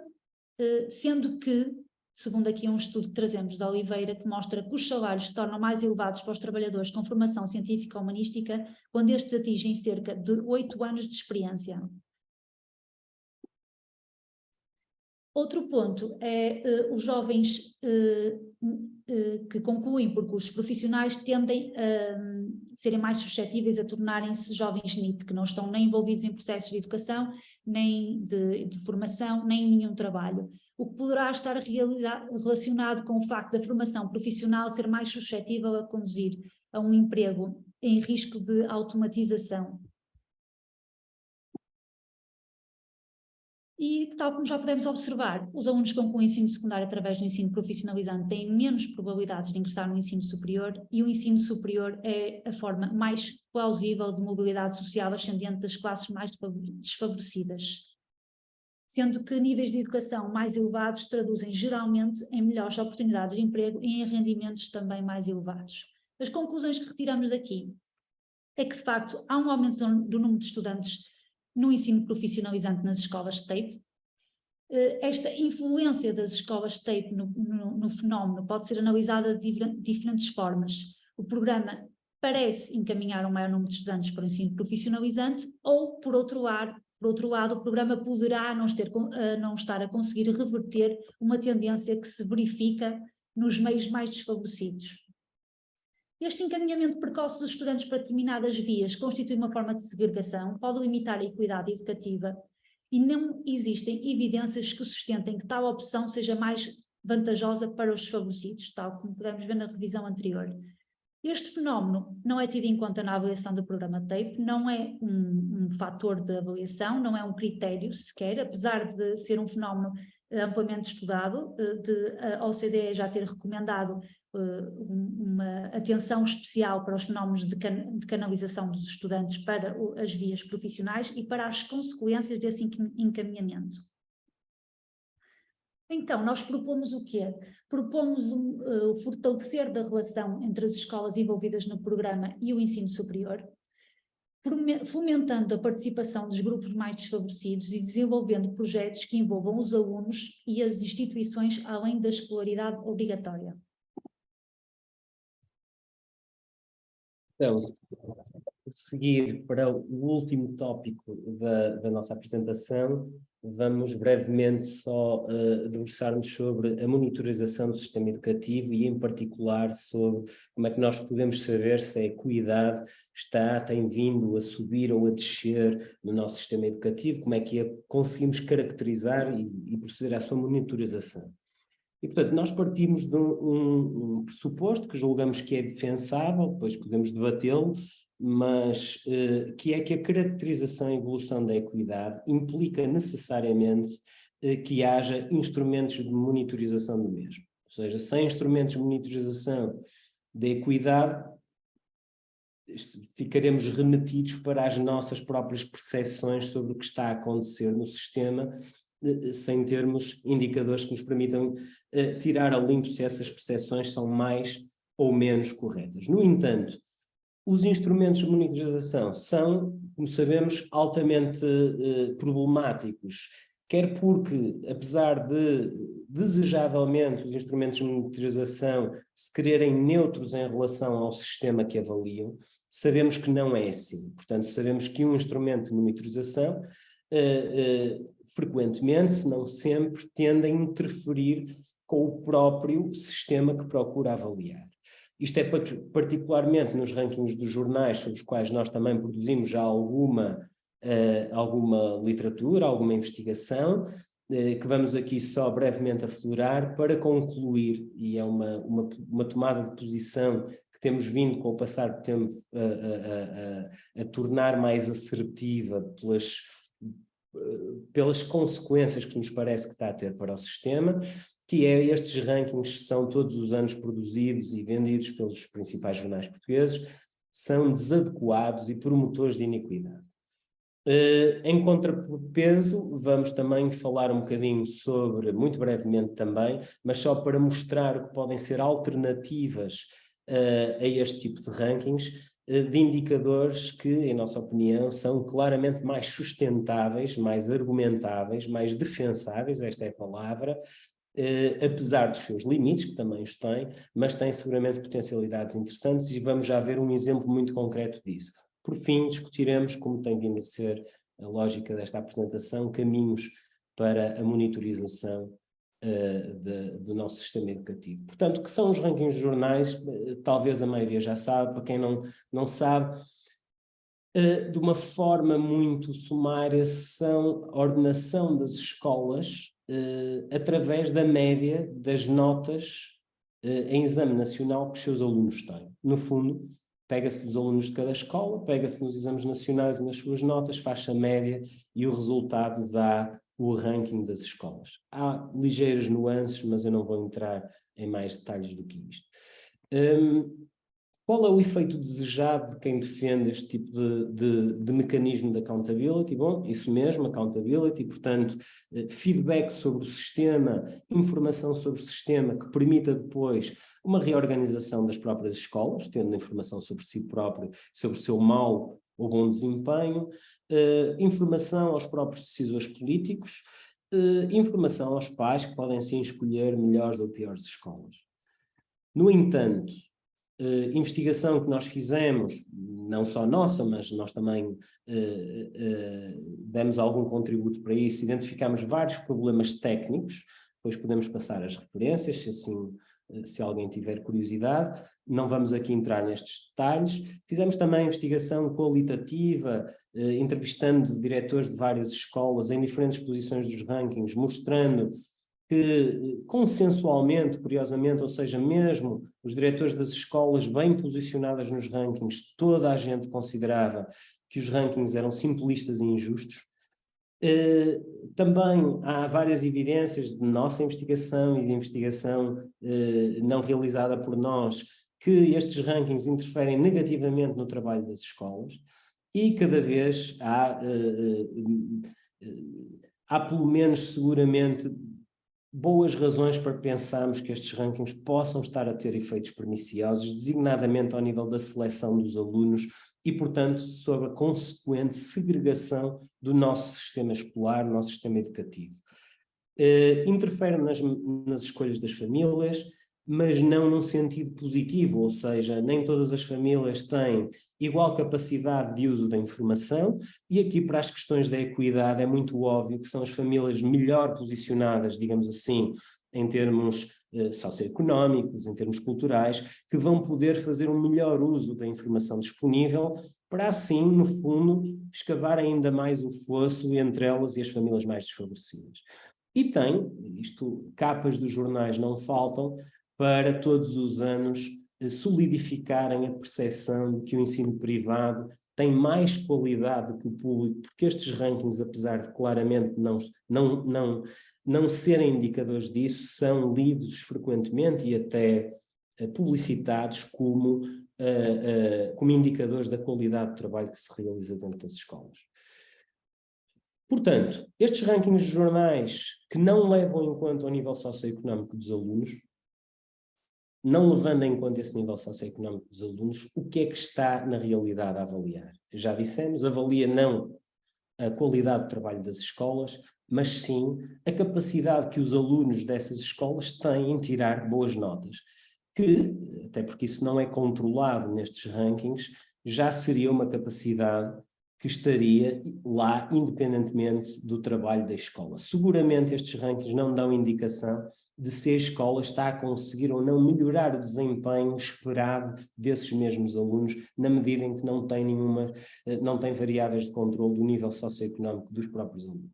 sendo que, segundo aqui um estudo que trazemos da Oliveira, que mostra que os salários se tornam mais elevados para os trabalhadores com formação científica-humanística quando estes atingem cerca de 8 anos de experiência. Outro ponto é os jovens que concluem por cursos profissionais tendem a serem mais suscetíveis a tornarem-se jovens NEET, que não estão nem envolvidos em processos de educação, nem de formação, nem em nenhum trabalho. O que poderá estar relacionado com o facto da formação profissional ser mais suscetível a conduzir a um emprego em risco de automatização. E, tal como já podemos observar, os alunos que concluem o ensino secundário através do ensino profissionalizante têm menos probabilidades de ingressar no ensino superior, e o ensino superior é a forma mais plausível de mobilidade social ascendente das classes mais desfavorecidas, sendo que níveis de educação mais elevados traduzem geralmente em melhores oportunidades de emprego e em rendimentos também mais elevados. As conclusões que retiramos daqui é que, de facto, há um aumento do número de estudantes no ensino profissionalizante nas escolas TAPE. Esta influência das escolas TAPE no fenómeno pode ser analisada de diferentes formas. O programa parece encaminhar um maior número de estudantes para o ensino profissionalizante, ou, por outro lado, o programa poderá não estar a conseguir reverter uma tendência que se verifica nos meios mais desfavorecidos. Este encaminhamento precoce dos estudantes para determinadas vias constitui uma forma de segregação, pode limitar a equidade educativa e não existem evidências que sustentem que tal opção seja mais vantajosa para os desfavorecidos, tal como podemos ver na revisão anterior. Este fenómeno não é tido em conta na avaliação do programa TAPE, não é um fator de avaliação, não é um critério sequer, apesar de ser um fenómeno amplamente estudado, a OCDE já ter recomendado uma atenção especial para os fenómenos de canalização dos estudantes para as vias profissionais e para as consequências desse encaminhamento. Então, nós propomos o quê? Propomos o fortalecer da relação entre as escolas envolvidas no programa e o ensino superior, fomentando a participação dos grupos mais desfavorecidos e desenvolvendo projetos que envolvam os alunos e as instituições além da escolaridade obrigatória. Então, seguir para o último tópico da nossa apresentação, vamos brevemente só debruçar-nos sobre a monitorização do sistema educativo e, em particular, sobre como é que nós podemos saber se a equidade tem vindo a subir ou a descer no nosso sistema educativo, como é que a conseguimos caracterizar e proceder à sua monitorização. E, portanto, nós partimos de um pressuposto que julgamos que é defensável, depois podemos debatê-lo, mas que é que a caracterização e evolução da equidade implica necessariamente que haja instrumentos de monitorização do mesmo. Ou seja, sem instrumentos de monitorização da equidade, ficaremos remetidos para as nossas próprias percepções sobre o que está a acontecer no sistema, sem termos indicadores que nos permitam tirar a limpo se essas percepções são mais ou menos corretas. No entanto, os instrumentos de monitorização são, como sabemos, altamente problemáticos, quer porque, apesar de, desejavelmente, os instrumentos de monitorização se quererem neutros em relação ao sistema que avaliam, sabemos que não é assim. Portanto, sabemos que um instrumento de monitorização frequentemente, se não sempre, tende a interferir com o próprio sistema que procura avaliar. Isto é particularmente nos rankings dos jornais, sobre os quais nós também produzimos já alguma literatura, alguma investigação, que vamos aqui só brevemente aflorar para concluir, e é uma tomada de posição que temos vindo com o passar do tempo a tornar mais assertiva pelas consequências que nos parece que está a ter para o sistema, que é estes rankings são todos os anos produzidos e vendidos pelos principais jornais portugueses, são desadequados e promotores de iniquidade. Em contrapeso, vamos também falar um bocadinho sobre, muito brevemente também, mas só para mostrar o que podem ser alternativas a este tipo de rankings, de indicadores que, em nossa opinião, são claramente mais sustentáveis, mais argumentáveis, mais defensáveis, esta é a palavra, apesar dos seus limites, que também os têm, mas têm seguramente potencialidades interessantes e vamos já ver um exemplo muito concreto disso. Por fim, discutiremos, como tem vindo a ser a lógica desta apresentação, caminhos para a monitorização do nosso sistema educativo. Portanto, o que são os rankings de jornais? Talvez a maioria já sabe, para quem não sabe, de uma forma muito sumária, são a ordenação das escolas através da média das notas em exame nacional que os seus alunos têm. No fundo, pega-se dos alunos de cada escola, pega-se nos exames nacionais e nas suas notas, faz a média e o resultado dá o ranking das escolas. Há ligeiras nuances, mas eu não vou entrar em mais detalhes do que isto. Qual é o efeito desejado de quem defende este tipo de mecanismo de accountability? Bom, isso mesmo, accountability, portanto, feedback sobre o sistema, informação sobre o sistema que permita depois uma reorganização das próprias escolas, tendo informação sobre si próprio, sobre o seu mau ou bom desempenho, informação aos próprios decisores políticos, informação aos pais que podem sim escolher melhores ou piores escolas. No entanto, investigação que nós fizemos, não só nossa, mas nós também demos algum contributo para isso, identificámos vários problemas técnicos, depois podemos passar as referências, se alguém tiver curiosidade, não vamos aqui entrar nestes detalhes. Fizemos também investigação qualitativa, entrevistando diretores de várias escolas em diferentes posições dos rankings, mostrando que consensualmente, curiosamente, ou seja, mesmo os diretores das escolas bem posicionadas nos rankings, toda a gente considerava que os rankings eram simplistas e injustos. Também há várias evidências de nossa investigação e de investigação não realizada por nós, que estes rankings interferem negativamente no trabalho das escolas e cada vez há pelo menos seguramente boas razões para pensarmos que estes rankings possam estar a ter efeitos perniciosos, designadamente ao nível da seleção dos alunos e, portanto, sobre a consequente segregação do nosso sistema escolar, nosso sistema educativo. Interfere nas escolhas das famílias, mas não num sentido positivo, ou seja, nem todas as famílias têm igual capacidade de uso da informação, e aqui para as questões da equidade é muito óbvio que são as famílias melhor posicionadas, digamos assim, em termos socioeconómicos, em termos culturais, que vão poder fazer um melhor uso da informação disponível, para assim, no fundo, escavar ainda mais o fosso entre elas e as famílias mais desfavorecidas. E tem, capas dos jornais não faltam, para todos os anos solidificarem a percepção de que o ensino privado tem mais qualidade do que o público, porque estes rankings, apesar de claramente não serem indicadores disso, são lidos frequentemente e até publicitados como indicadores da qualidade do trabalho que se realiza dentro das escolas. Portanto, estes rankings de jornais que não levam em conta o nível socioeconómico dos alunos, não levando em conta esse nível socioeconómico dos alunos, o que é que está na realidade a avaliar? Já dissemos, avalia não a qualidade do trabalho das escolas, mas sim a capacidade que os alunos dessas escolas têm em tirar boas notas, que, até porque isso não é controlado nestes rankings, já seria uma capacidade que estaria lá independentemente do trabalho da escola. Seguramente estes rankings não dão indicação de se a escola está a conseguir ou não melhorar o desempenho esperado desses mesmos alunos, na medida em que não tem variáveis de controle do nível socioeconómico dos próprios alunos.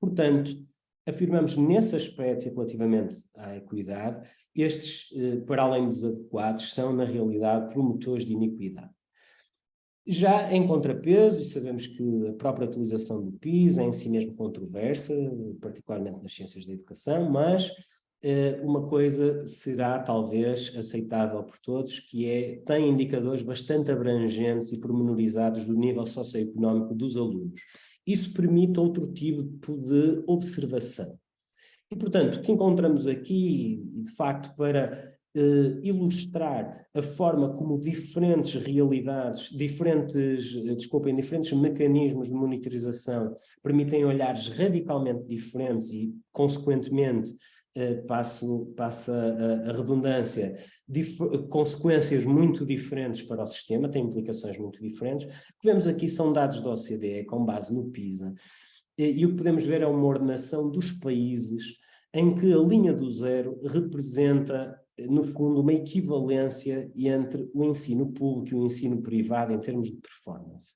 Portanto, afirmamos nesse aspecto, relativamente à equidade, estes, para além de desadequados, são, na realidade, promotores de iniquidade. Já em contrapeso, e sabemos que a própria utilização do PISA é em si mesmo controversa, particularmente nas ciências da educação, mas uma coisa será talvez aceitável por todos, que tem indicadores bastante abrangentes e pormenorizados do nível socioeconómico dos alunos. Isso permite outro tipo de observação. E, portanto, o que encontramos aqui, de facto, para ilustrar a forma como diferentes realidades, diferentes mecanismos de monitorização permitem olhares radicalmente diferentes e, consequentemente, passa a redundância, consequências muito diferentes para o sistema, tem implicações muito diferentes. O que vemos aqui são dados da OCDE com base no PISA, e o que podemos ver é uma ordenação dos países em que a linha do zero representa, no fundo, uma equivalência entre o ensino público e o ensino privado em termos de performance.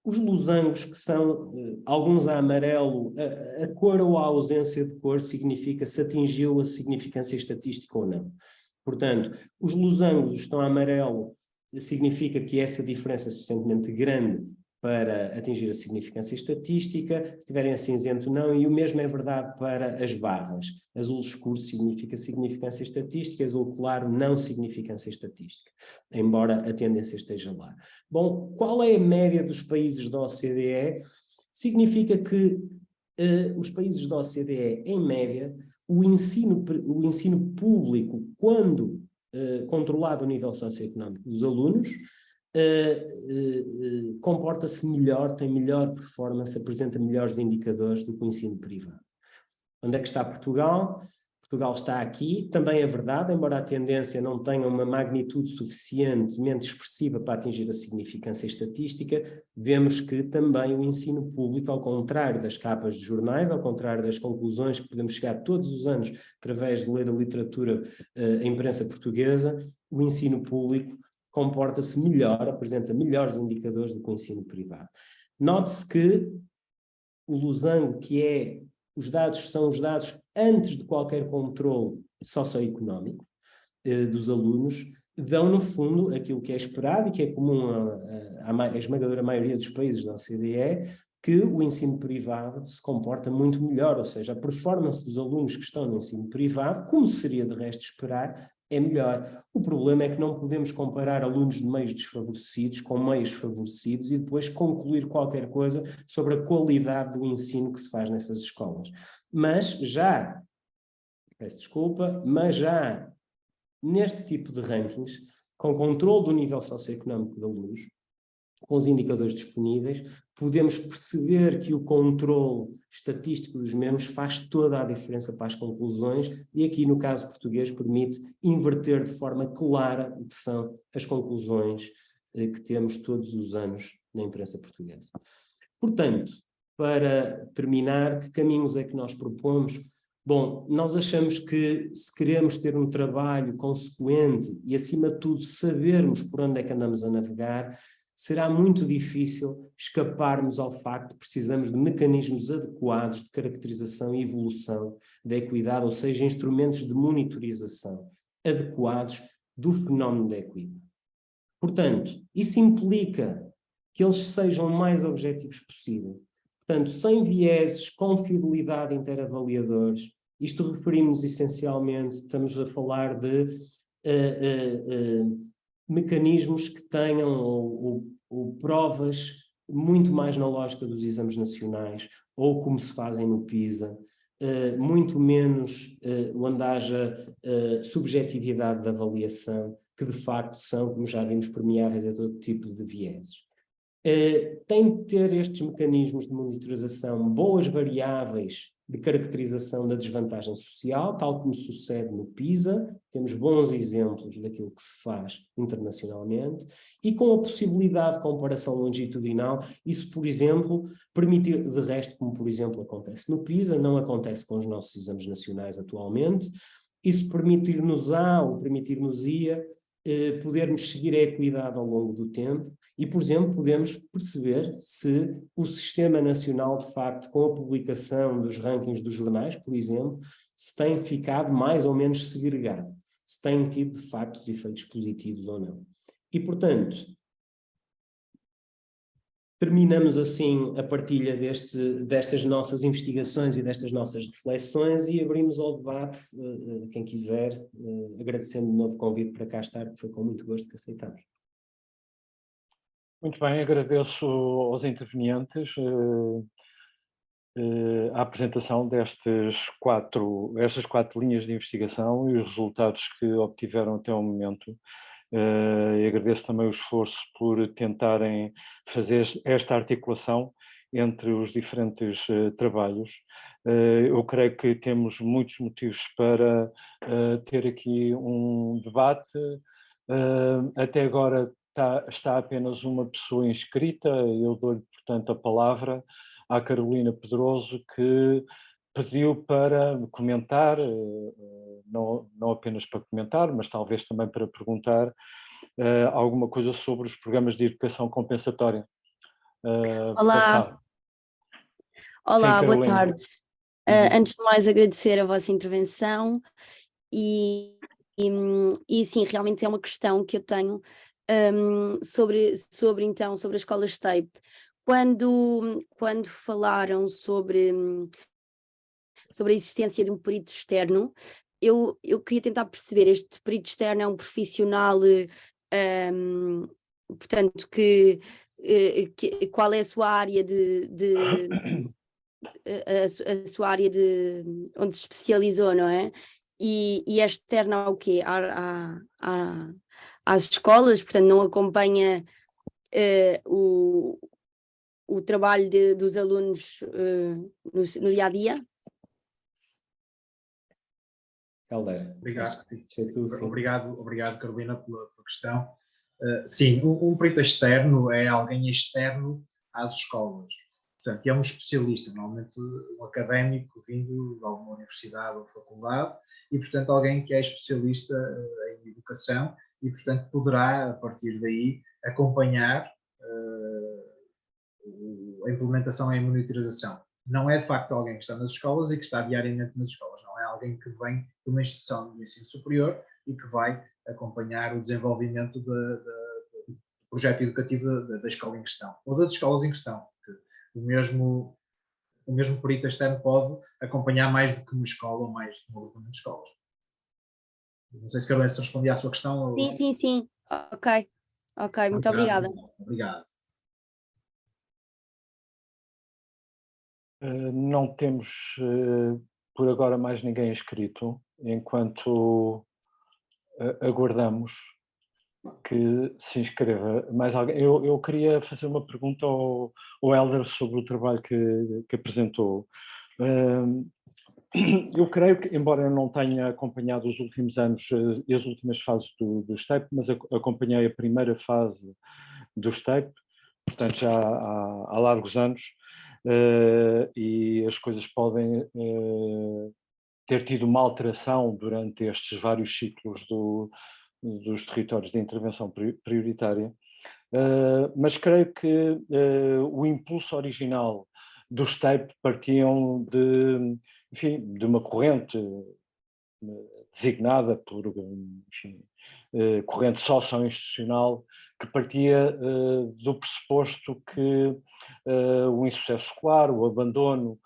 Os losangos, que são alguns a amarelo, a cor ou a ausência de cor significa se atingiu a significância estatística ou não. Portanto, os losangos estão a amarelo, significa que essa diferença é suficientemente grande para atingir a significância estatística, se estiverem a cinzento não, e o mesmo é verdade para as barras. Azul escuro significa significância estatística, azul claro não significância estatística, embora a tendência esteja lá. Bom, qual é a média dos países da OCDE? Significa que os países da OCDE, em média, o ensino público, quando controlado o nível socioeconómico dos alunos, comporta-se melhor, tem melhor performance, apresenta melhores indicadores do que o ensino privado. Onde é que está Portugal? Portugal está aqui, também é verdade, embora a tendência não tenha uma magnitude suficientemente expressiva para atingir a significância estatística, vemos que também o ensino público, ao contrário das capas de jornais, ao contrário das conclusões que podemos chegar todos os anos através de ler a literatura, a imprensa portuguesa, o ensino público comporta-se melhor, apresenta melhores indicadores do que o ensino privado. Note-se que o losango, os dados são os dados antes de qualquer controle socioeconómico dos alunos, dão no fundo aquilo que é esperado e que é comum à esmagadora maioria dos países da OCDE, que o ensino privado se comporta muito melhor, ou seja, a performance dos alunos que estão no ensino privado, como seria de resto esperar, é melhor. O problema é que não podemos comparar alunos de meios desfavorecidos com meios favorecidos e depois concluir qualquer coisa sobre a qualidade do ensino que se faz nessas escolas. Peço desculpa, mas já neste tipo de rankings, com controle do nível socioeconómico de alunos, com os indicadores disponíveis, podemos perceber que o controle estatístico dos mesmos faz toda a diferença para as conclusões e aqui, no caso português, permite inverter de forma clara o que são as conclusões que temos todos os anos na imprensa portuguesa. Portanto, para terminar, que caminhos é que nós propomos? Bom, nós achamos que se queremos ter um trabalho consequente e, acima de tudo, sabermos por onde é que andamos a navegar, será muito difícil escaparmos ao facto de precisamos de mecanismos adequados de caracterização e evolução da equidade, ou seja, instrumentos de monitorização adequados do fenómeno da equidade. Portanto, isso implica que eles sejam o mais objetivos possível. Portanto, sem vieses, com fidelidade interavaliadores. Isto referimos essencialmente, estamos a falar de mecanismos que tenham ou provas muito mais na lógica dos exames nacionais, ou como se fazem no PISA, muito menos onde haja subjetividade da avaliação, que de facto são, como já vimos, permeáveis a todo tipo de vieses. Tem de ter estes mecanismos de monitorização boas variáveis de caracterização da desvantagem social, tal como sucede no PISA, temos bons exemplos daquilo que se faz internacionalmente, e com a possibilidade de comparação longitudinal, isso, por exemplo, permitir, de resto, como por exemplo acontece no PISA, não acontece com os nossos exames nacionais atualmente, isso permitir-nos-á ou permitir-nos-ia podermos seguir a equidade ao longo do tempo e, por exemplo, podemos perceber se o sistema nacional, de facto, com a publicação dos rankings dos jornais, por exemplo, se tem ficado mais ou menos segregado, se tem tido, de facto, os efeitos positivos ou não. E, portanto, terminamos assim a partilha destas nossas investigações e destas nossas reflexões e abrimos ao debate, quem quiser, agradecendo de novo o convite para cá estar, que foi com muito gosto que aceitamos. Muito bem, agradeço aos intervenientes a apresentação destas quatro linhas de investigação e os resultados que obtiveram até o momento. E agradeço também o esforço por tentarem fazer esta articulação entre os diferentes trabalhos. Eu creio que temos muitos motivos para ter aqui um debate. Até agora está apenas uma pessoa inscrita, eu dou-lhe, portanto, a palavra à Carolina Pedroso, que pediu para comentar, não apenas para comentar, mas talvez também para perguntar alguma coisa sobre os programas de educação compensatória. Olá. Olá, Sim, boa tarde. Antes de mais, agradecer a vossa intervenção e sim, realmente é uma questão que eu tenho sobre a escola STAPE. Quando falaram sobre a existência de um perito externo, eu queria tentar perceber, este perito externo é um profissional, portanto, qual é a sua área a sua área onde se especializou, não é? E é externo ao quê? Às escolas, portanto não acompanha o trabalho dos alunos no dia a dia? Helder, obrigado Carolina pela questão. Sim, um perito externo é alguém externo às escolas, portanto é um especialista, normalmente um académico vindo de alguma universidade ou faculdade e portanto alguém que é especialista em educação e portanto poderá a partir daí acompanhar a implementação e a monitorização. Não é de facto alguém que está nas escolas e que está diariamente nas escolas, não é alguém que vem de uma instituição de ensino superior e que vai acompanhar o desenvolvimento do projeto educativo da escola em questão, ou das escolas em questão. O mesmo perito externo pode acompanhar mais do que uma escola ou mais do que uma agrupamento de escolas. Não sei se Carolina se respondi à sua questão. Sim. Ok, muito obrigada. Obrigado. Não temos por agora mais ninguém inscrito, enquanto aguardamos que se inscreva mais alguém. Eu queria fazer uma pergunta ao Hélder sobre o trabalho que apresentou. Eu creio que, embora eu não tenha acompanhado os últimos anos e as últimas fases do STEP, mas acompanhei a primeira fase do STEP, portanto já há largos anos, e as coisas podem ter tido uma alteração durante estes vários ciclos dos territórios de intervenção prioritária, mas creio que o impulso original do STEP partiam de uma corrente designada por, enfim, corrente socio-institucional, que partia do pressuposto que o insucesso escolar, o abandono,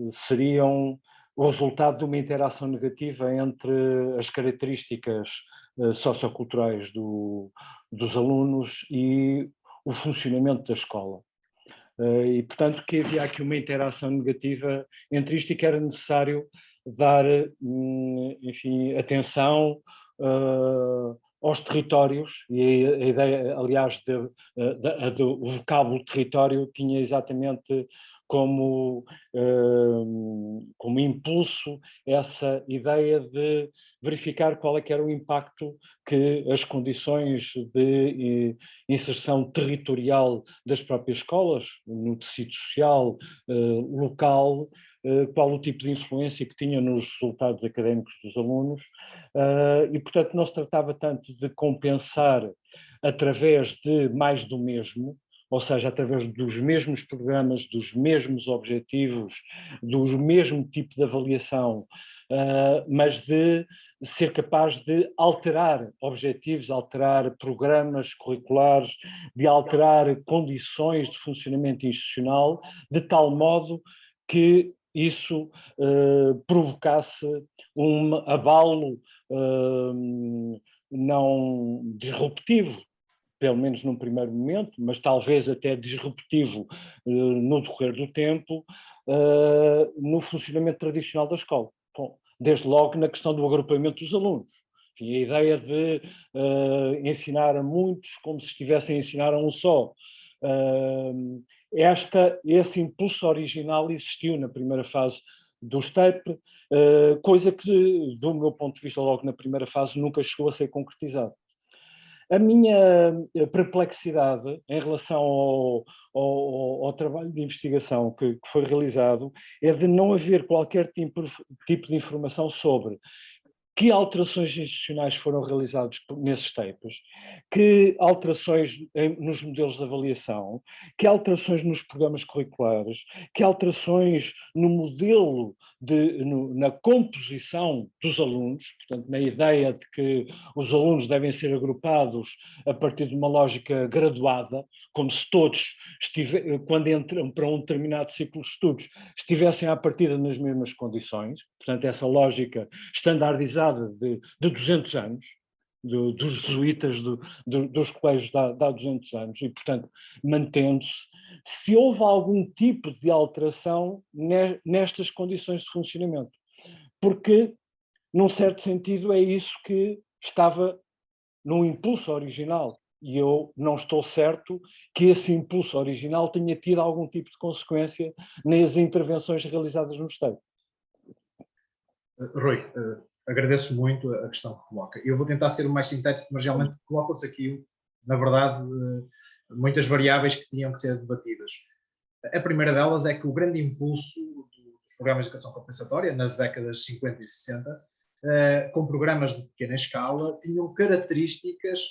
seriam o resultado de uma interação negativa entre as características socioculturais dos alunos e o funcionamento da escola. E, portanto, que havia aqui uma interação negativa entre isto e que era necessário dar, enfim, atenção aos territórios, e a ideia, aliás, do vocábulo território tinha exatamente como impulso essa ideia de verificar qual é que era o impacto que as condições de inserção territorial das próprias escolas, no tecido social, local, qual o tipo de influência que tinha nos resultados académicos dos alunos, e, portanto, não se tratava tanto de compensar através de mais do mesmo, ou seja, através dos mesmos programas, dos mesmos objetivos, do mesmo tipo de avaliação, mas de ser capaz de alterar objetivos, alterar programas curriculares, de alterar condições de funcionamento institucional, de tal modo que isso provocasse um abalo não disruptivo, pelo menos num primeiro momento, mas talvez até disruptivo no decorrer do tempo, no funcionamento tradicional da escola. Bom, desde logo na questão do agrupamento dos alunos. Enfim, a ideia de ensinar a muitos como se estivessem a ensinar a um só. Esse impulso original existiu na primeira fase do STEP, coisa que, do meu ponto de vista, logo na primeira fase, nunca chegou a ser concretizada. A minha perplexidade em relação ao trabalho de investigação que foi realizado é de não haver qualquer tipo de informação sobre que alterações institucionais foram realizadas nesses TEPs, que alterações nos modelos de avaliação, que alterações nos programas curriculares, que alterações no modelo, na composição dos alunos, portanto, na ideia de que os alunos devem ser agrupados a partir de uma lógica graduada, como se todos, quando entram para um determinado ciclo de estudos, estivessem à partida nas mesmas condições, portanto, essa lógica estandardizada de 200 anos, dos jesuítas, dos colégios de há 200 anos, e, portanto, mantendo-se, se houve algum tipo de alteração nestas condições de funcionamento. Porque, num certo sentido, é isso que estava no impulso original, e eu não estou certo que esse impulso original tenha tido algum tipo de consequência nas intervenções realizadas no Estado. Rui, agradeço muito a questão que coloca. Eu vou tentar ser o mais sintético, mas realmente colocam-se aqui, na verdade, muitas variáveis que tinham que ser debatidas. A primeira delas é que o grande impulso dos programas de educação compensatória, nas décadas 50 e 60, com programas de pequena escala, tinham características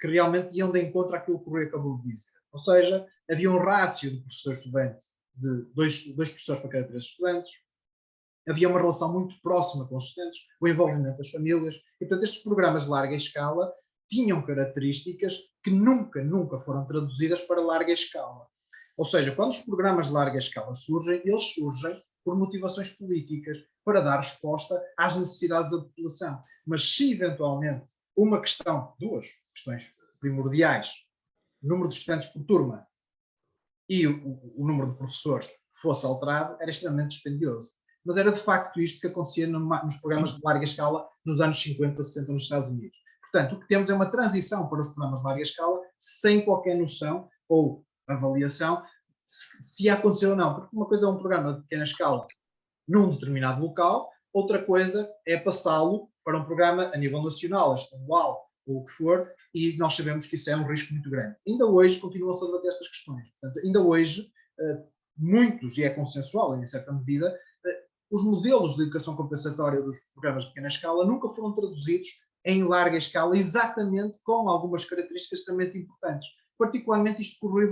que realmente iam de encontro àquilo que o Rui acabou de dizer. Ou seja, havia um rácio de professor-estudante de dois professores para cada 3 estudantes, havia uma relação muito próxima com os estudantes, o envolvimento das famílias, e, portanto, estes programas de larga escala tinham características que nunca foram traduzidas para larga escala. Ou seja, quando os programas de larga escala surgem, eles surgem por motivações políticas, para dar resposta às necessidades da população. Mas se, eventualmente, duas questões primordiais, o número de estudantes por turma e o número de professores fosse alterado, era extremamente dispendioso. Mas era de facto isto que acontecia nos programas de larga escala nos anos 50, 60 nos Estados Unidos. Portanto, o que temos é uma transição para os programas de larga escala sem qualquer noção ou avaliação se aconteceu ou não. Porque uma coisa é um programa de pequena escala num determinado local, outra coisa é passá-lo para um programa a nível nacional, estadual ou o que for, e nós sabemos que isso é um risco muito grande. Ainda hoje continuam-se a debater estas questões. Portanto, ainda hoje, muitos, e é consensual em certa medida, os modelos de educação compensatória dos programas de pequena escala nunca foram traduzidos em larga escala, exatamente com algumas características extremamente importantes. Particularmente isto que o Rui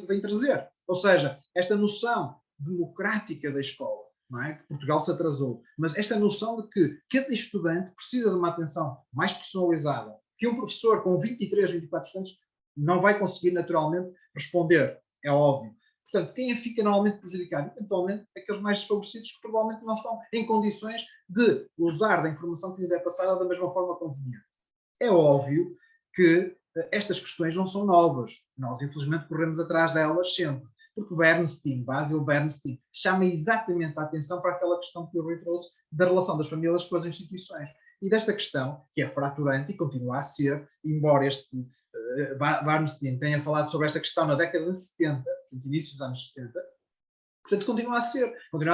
vem trazer. Ou seja, esta noção democrática da escola, não é? Que Portugal se atrasou, mas esta noção de que cada estudante precisa de uma atenção mais personalizada, que um professor com 23, 24 estudantes não vai conseguir naturalmente responder, é óbvio. Portanto, quem fica normalmente prejudicado, eventualmente, aqueles mais desfavorecidos que provavelmente não estão em condições de usar da informação que lhes é passada da mesma forma conveniente. É óbvio que estas questões não são novas. Nós, infelizmente, corremos atrás delas sempre. Porque Basil Bernstein, chama exatamente a atenção para aquela questão que o Rui trouxe da relação das famílias com as instituições. E desta questão, que é fraturante e continua a ser, embora este Bernstein tenha falado sobre esta questão na década de 70, portanto, início dos anos 70, portanto, continua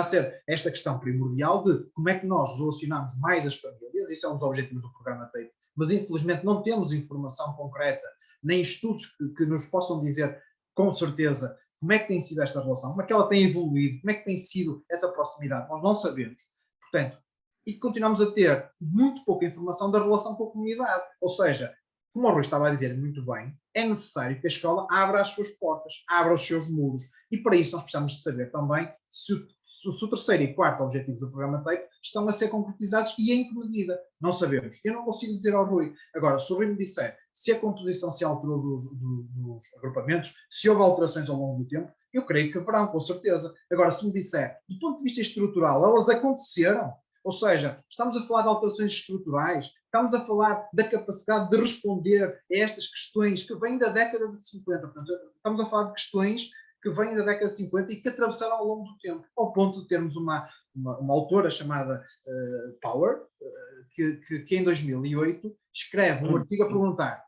a ser esta questão primordial de como é que nós relacionamos mais as famílias, isso é um dos objetivos do programa TAPE, mas infelizmente não temos informação concreta, nem estudos que nos possam dizer com certeza como é que tem sido esta relação, como é que ela tem evoluído, como é que tem sido essa proximidade, nós não sabemos. Portanto, e continuamos a ter muito pouca informação da relação com a comunidade. Ou seja, como o Rui estava a dizer muito bem, é necessário que a escola abra as suas portas, abra os seus muros. E para isso nós precisamos de saber também se o terceiro e quarto objetivo do programa TAPE estão a ser concretizados e em que medida. Não sabemos. Eu não consigo dizer ao Rui. Agora, se o Rui me disser se a composição se alterou dos agrupamentos, se houve alterações ao longo do tempo, eu creio que haverão, com certeza. Agora, se me disser, do ponto de vista estrutural, elas aconteceram. Ou seja, estamos a falar de alterações estruturais, estamos a falar da capacidade de responder a estas questões que vêm da década de 50. Portanto, estamos a falar de questões que vêm da década de 50 e que atravessaram ao longo do tempo, ao ponto de termos uma autora chamada Power, que em 2008 escreve um artigo a perguntar: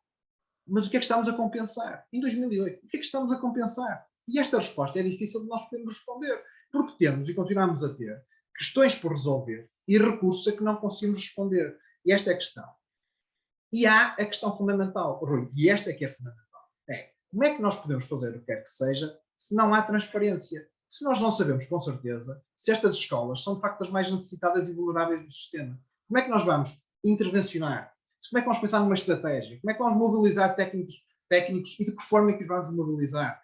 mas o que é que estamos a compensar? Em 2008, o que é que estamos a compensar? E esta resposta é difícil de nós podermos responder, porque temos e continuamos a ter questões por resolver e recursos a que não conseguimos responder. E esta é a questão. E há a questão fundamental, Rui, e esta é que é fundamental. É, como é que nós podemos fazer o que quer que seja se não há transparência? Se nós não sabemos com certeza se estas escolas são de facto as mais necessitadas e vulneráveis do sistema, como é que nós vamos intervencionar? Como é que vamos pensar numa estratégia? Como é que vamos mobilizar técnicos e de que forma é que os vamos mobilizar?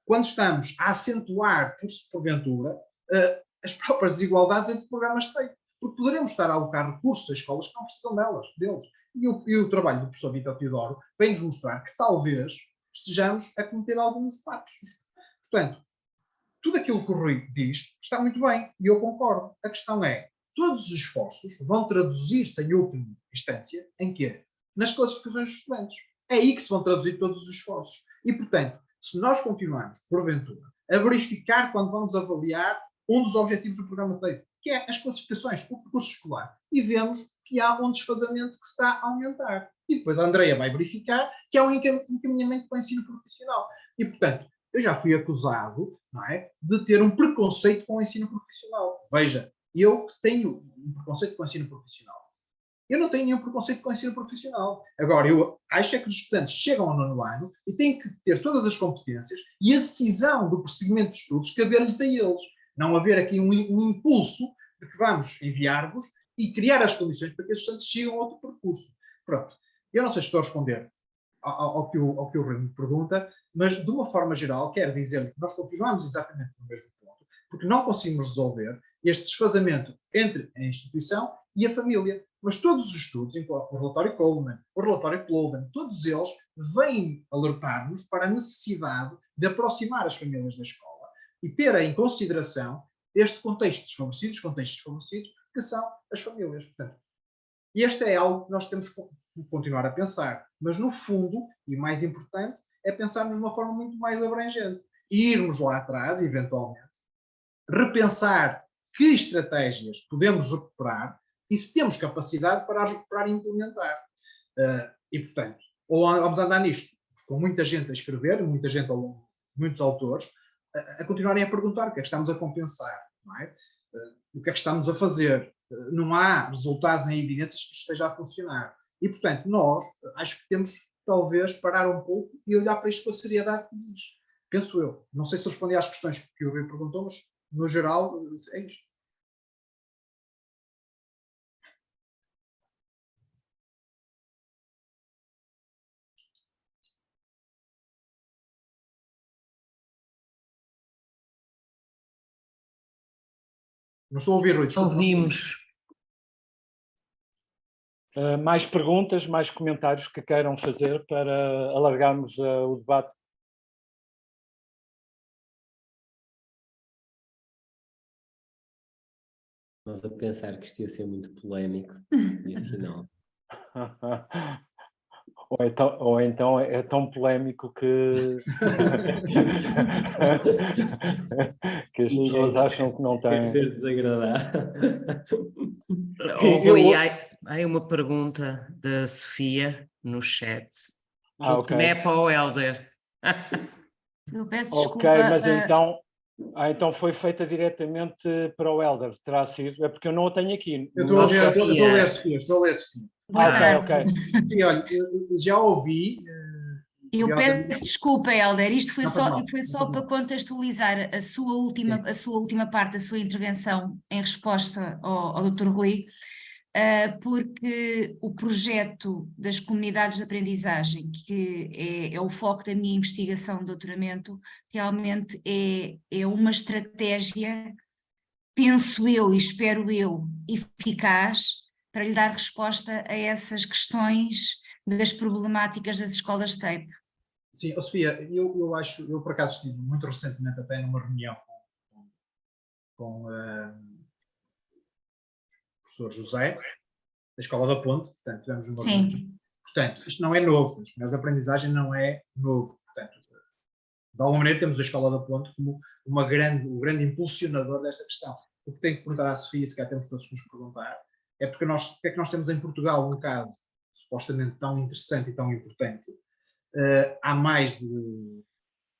Quando estamos a acentuar, porventura, as próprias desigualdades entre programas de TAPE. Porque poderemos estar a alocar recursos a escolas que não precisam deles. E o trabalho do professor Vítor Teodoro vem-nos mostrar que talvez estejamos a cometer alguns lapsos. Portanto, tudo aquilo que o Rui diz está muito bem, e eu concordo. A questão é, todos os esforços vão traduzir-se em última instância em quê? Nas classificações dos estudantes. É aí que se vão traduzir todos os esforços. E, portanto, se nós continuarmos, porventura, a verificar quando vamos avaliar um dos objetivos do programa TAPE, que é as classificações, o percurso escolar, e vemos que há um desfazamento que se está a aumentar. E depois a Andreia vai verificar que há um encaminhamento para o ensino profissional. E, portanto, eu já fui acusado, não é, de ter um preconceito com o ensino profissional. Veja, eu tenho um preconceito com o ensino profissional. Eu não tenho nenhum preconceito com o ensino profissional. Agora, eu acho é que os estudantes chegam ao 9º ano e têm que ter todas as competências e a decisão do prosseguimento de estudos caber-lhes a eles. Não haver aqui um impulso de que vamos enviar-vos e criar as condições para que esses estudantes sigam a outro percurso. Pronto. Eu não sei se estou a responder ao que o Rui me pergunta, mas de uma forma geral quero dizer-lhe que nós continuamos exatamente no mesmo ponto, porque não conseguimos resolver este desfazamento entre a instituição e a família. Mas todos os estudos, o relatório Coleman, o relatório Plowden, todos eles vêm alertar-nos para a necessidade de aproximar as famílias da escola e ter em consideração este contexto desfavorecidos, que são as famílias. Portanto, este é algo que nós temos que continuar a pensar. Mas, no fundo, e mais importante, é pensarmos de uma forma muito mais abrangente. E irmos lá atrás, eventualmente, repensar que estratégias podemos recuperar e se temos capacidade para as recuperar e implementar. E, portanto, ou vamos andar nisto, com muita gente a escrever, muita gente muitos autores, a continuarem a perguntar o que é que estamos a compensar, não é? O que é que estamos a fazer. Não há resultados em evidências que esteja a funcionar. E, portanto, nós acho que temos, talvez, parar um pouco e olhar para isto com a seriedade que exige. Penso eu. Não sei se respondi às questões que o Rui perguntou, mas, no geral, é isto. Não estou a ouvir, Rui, desculpa. Ouvimos. Mais perguntas, mais comentários que queiram fazer para alargarmos o debate? Nós a pensar que isto ia ser muito polémico, e afinal... Ou então é tão polémico que, que as pessoas acham que não têm. Quer ser desagradável. Rui, há uma pergunta da Sofia no chat. Ok. Não é para o Helder. Eu peço desculpa. Ok, mas então foi feita diretamente para o Helder, terá sido? É porque eu não a tenho aqui. Eu estou a ler, Sofia. Boa tarde. Ok. Sim, olha, já ouvi. Eu peço desculpa, Helder. Isto foi Não só para contextualizar a sua última parte da sua intervenção em resposta ao Dr. Rui, porque o projeto das comunidades de aprendizagem, que é o foco da minha investigação de doutoramento, realmente é uma estratégia, penso eu e espero eu, eficaz para lhe dar resposta a essas questões das problemáticas das escolas TAPE. Sim, Sofia, eu por acaso estive muito recentemente até numa reunião com o professor José, da Escola da Ponte, portanto, tivemos uma reunião. Portanto, isto não é novo, mas a aprendizagem não é novo. Portanto, de alguma maneira temos a Escola da Ponte como o grande impulsionador desta questão. O que tenho que perguntar à Sofia, se calhar temos todos que nos perguntar, é porque é que nós temos em Portugal um caso supostamente tão interessante e tão importante, há mais de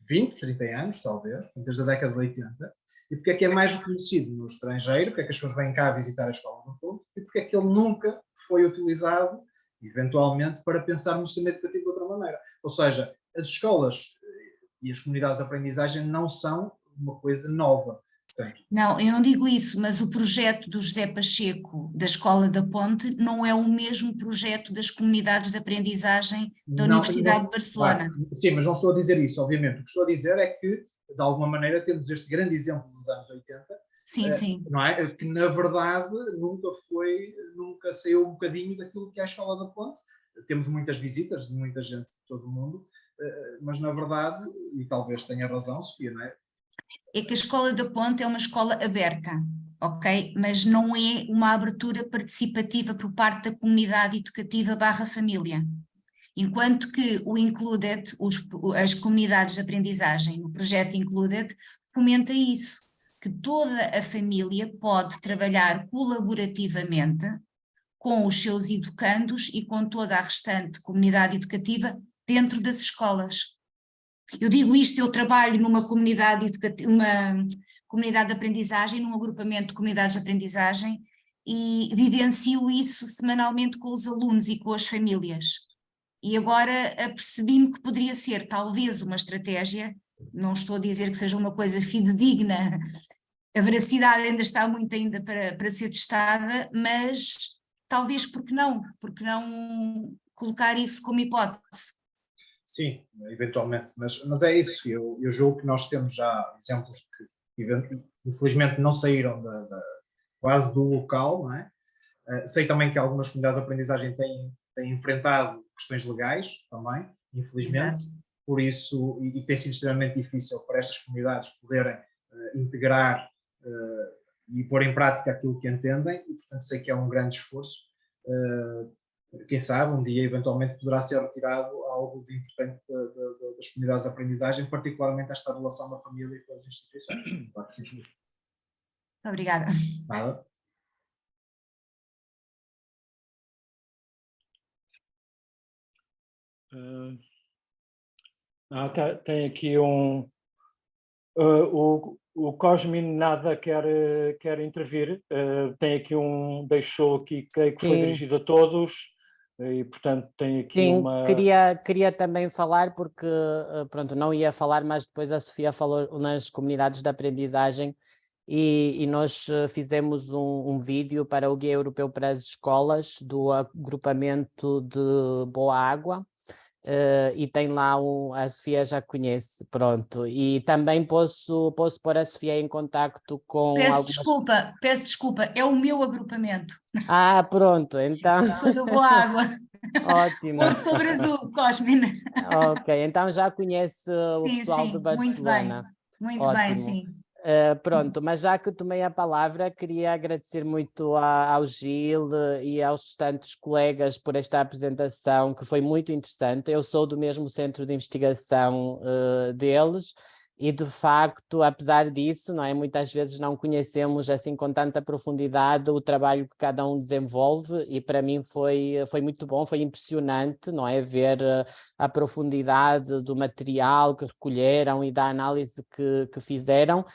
20, 30 anos, talvez, desde a década de 80, e porque é que é mais reconhecido no estrangeiro, porque é que as pessoas vêm cá visitar a Escola da Ponte, e porque é que ele nunca foi utilizado, eventualmente, para pensar no sistema educativo de outra maneira. Ou seja, as escolas e as comunidades de aprendizagem não são uma coisa nova. Portanto, não, eu não digo isso, mas o projeto do José Pacheco, da Escola da Ponte, não é o mesmo projeto das comunidades de aprendizagem da Universidade de Barcelona. Sim, mas não estou a dizer isso, obviamente. O que estou a dizer é que, de alguma maneira, temos este grande exemplo dos anos 80, sim. Não é? Que, na verdade, nunca saiu um bocadinho daquilo que é a Escola da Ponte. Temos muitas visitas de muita gente de todo o mundo, mas, na verdade, e talvez tenha razão, Sofia, não é? É que a Escola da Ponte é uma escola aberta, ok? Mas não é uma abertura participativa por parte da comunidade educativa / família. Enquanto que o Included, as comunidades de aprendizagem, o projeto Included, fomenta isso, que toda a família pode trabalhar colaborativamente com os seus educandos e com toda a restante comunidade educativa dentro das escolas. Eu digo isto, eu trabalho numa comunidade educativa, uma comunidade de aprendizagem, num agrupamento de comunidades de aprendizagem, e vivencio isso semanalmente com os alunos e com as famílias. E agora apercebi-me que poderia ser talvez uma estratégia, não estou a dizer que seja uma coisa fidedigna, a veracidade ainda está muito ainda para ser testada, mas talvez porque não colocar isso como hipótese. Sim, eventualmente, mas é isso, eu julgo que nós temos já exemplos que infelizmente não saíram quase do local, não é? Sei também que algumas comunidades de aprendizagem têm enfrentado questões legais também, infelizmente. Exato. Por isso, e tem sido extremamente difícil para estas comunidades poderem integrar e pôr em prática aquilo que entendem, e portanto sei que é um grande esforço. Quem sabe um dia eventualmente poderá ser retirado algo de importante das comunidades de aprendizagem, particularmente esta relação da família com as instituições. Claro que sim. Obrigada. Nada. Tem aqui um... o Cosmin nada quer intervir. Tem aqui deixou aqui, creio que foi dirigido a todos, e portanto tem aqui Sim, uma... queria também falar, porque pronto, não ia falar, mas depois a Sofia falou nas comunidades de aprendizagem, e nós fizemos um vídeo para o Guia Europeu para as Escolas do agrupamento de Boa Água, e tem lá a Sofia já conhece, pronto, e também posso pôr a Sofia em contacto com Peço desculpa, é o meu agrupamento. Pronto, então... Eu sou do Boa Água. Ótimo. Ouro sobre azul, Cosmin. Ok, então já conhece o Sim, pessoal de sim, Barcelona. muito bem, sim. Pronto, mas já que tomei a palavra, queria agradecer muito ao Gil e aos restantes colegas por esta apresentação, que foi muito interessante. Eu sou do mesmo centro de investigação deles, e de facto, apesar disso, não é, muitas vezes não conhecemos assim com tanta profundidade o trabalho que cada um desenvolve, e para mim foi muito bom, foi impressionante, não é, ver a profundidade do material que recolheram e da análise que fizeram.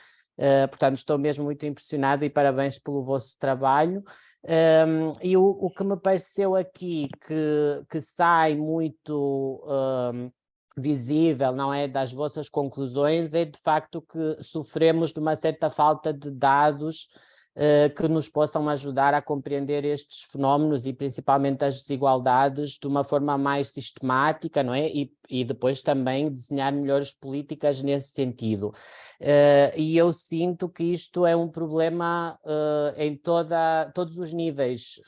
Portanto, estou mesmo muito impressionado, e parabéns pelo vosso trabalho. E o que me pareceu aqui que sai muito visível, não é, das vossas conclusões, é de facto que sofremos de uma certa falta de dados que nos possam ajudar a compreender estes fenómenos, e principalmente as desigualdades, de uma forma mais sistemática, não é? E depois também desenhar melhores políticas nesse sentido. E eu sinto que isto é um problema em todos os níveis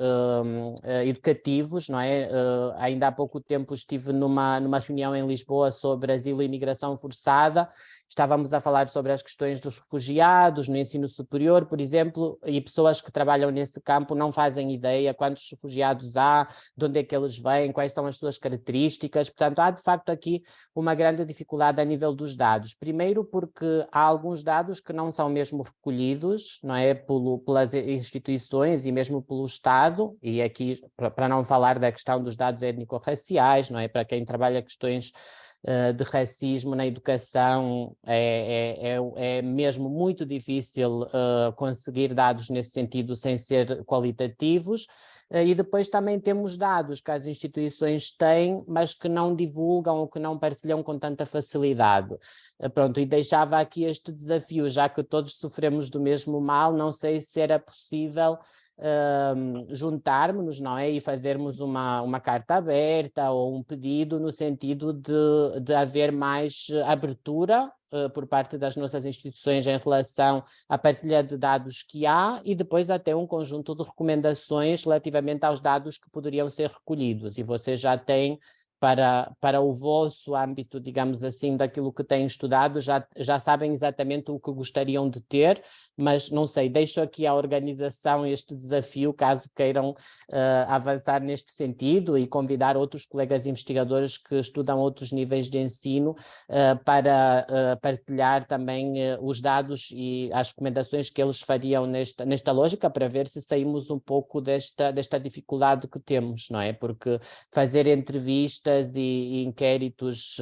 educativos, não é? Ainda há pouco tempo estive numa reunião em Lisboa sobre asilo e imigração forçada. Estávamos a falar sobre as questões dos refugiados no ensino superior, por exemplo, e pessoas que trabalham nesse campo não fazem ideia quantos refugiados há, de onde é que eles vêm, quais são as suas características. Portanto, há de facto aqui uma grande dificuldade a nível dos dados. Primeiro porque há alguns dados que não são mesmo recolhidos, não é, pelas instituições e mesmo pelo Estado, e aqui para não falar da questão dos dados étnico-raciais, não é, para quem trabalha questões de racismo na educação, é mesmo muito difícil conseguir dados nesse sentido sem ser qualitativos. E depois também temos dados que as instituições têm, mas que não divulgam ou que não partilham com tanta facilidade. Pronto, e deixava aqui este desafio, já que todos sofremos do mesmo mal, não sei se era possível juntarmos-nos, não é, e fazermos uma carta aberta ou um pedido no sentido de haver mais abertura por parte das nossas instituições em relação à partilha de dados que há, e depois até um conjunto de recomendações relativamente aos dados que poderiam ser recolhidos, e vocês já têm para o vosso âmbito, digamos assim, daquilo que têm estudado, já sabem exatamente o que gostariam de ter, mas não sei, deixo aqui à organização este desafio, caso queiram avançar neste sentido, e convidar outros colegas investigadores que estudam outros níveis de ensino para partilhar também os dados e as recomendações que eles fariam nesta lógica, para ver se saímos um pouco desta dificuldade que temos, não é? Porque fazer entrevistas e inquéritos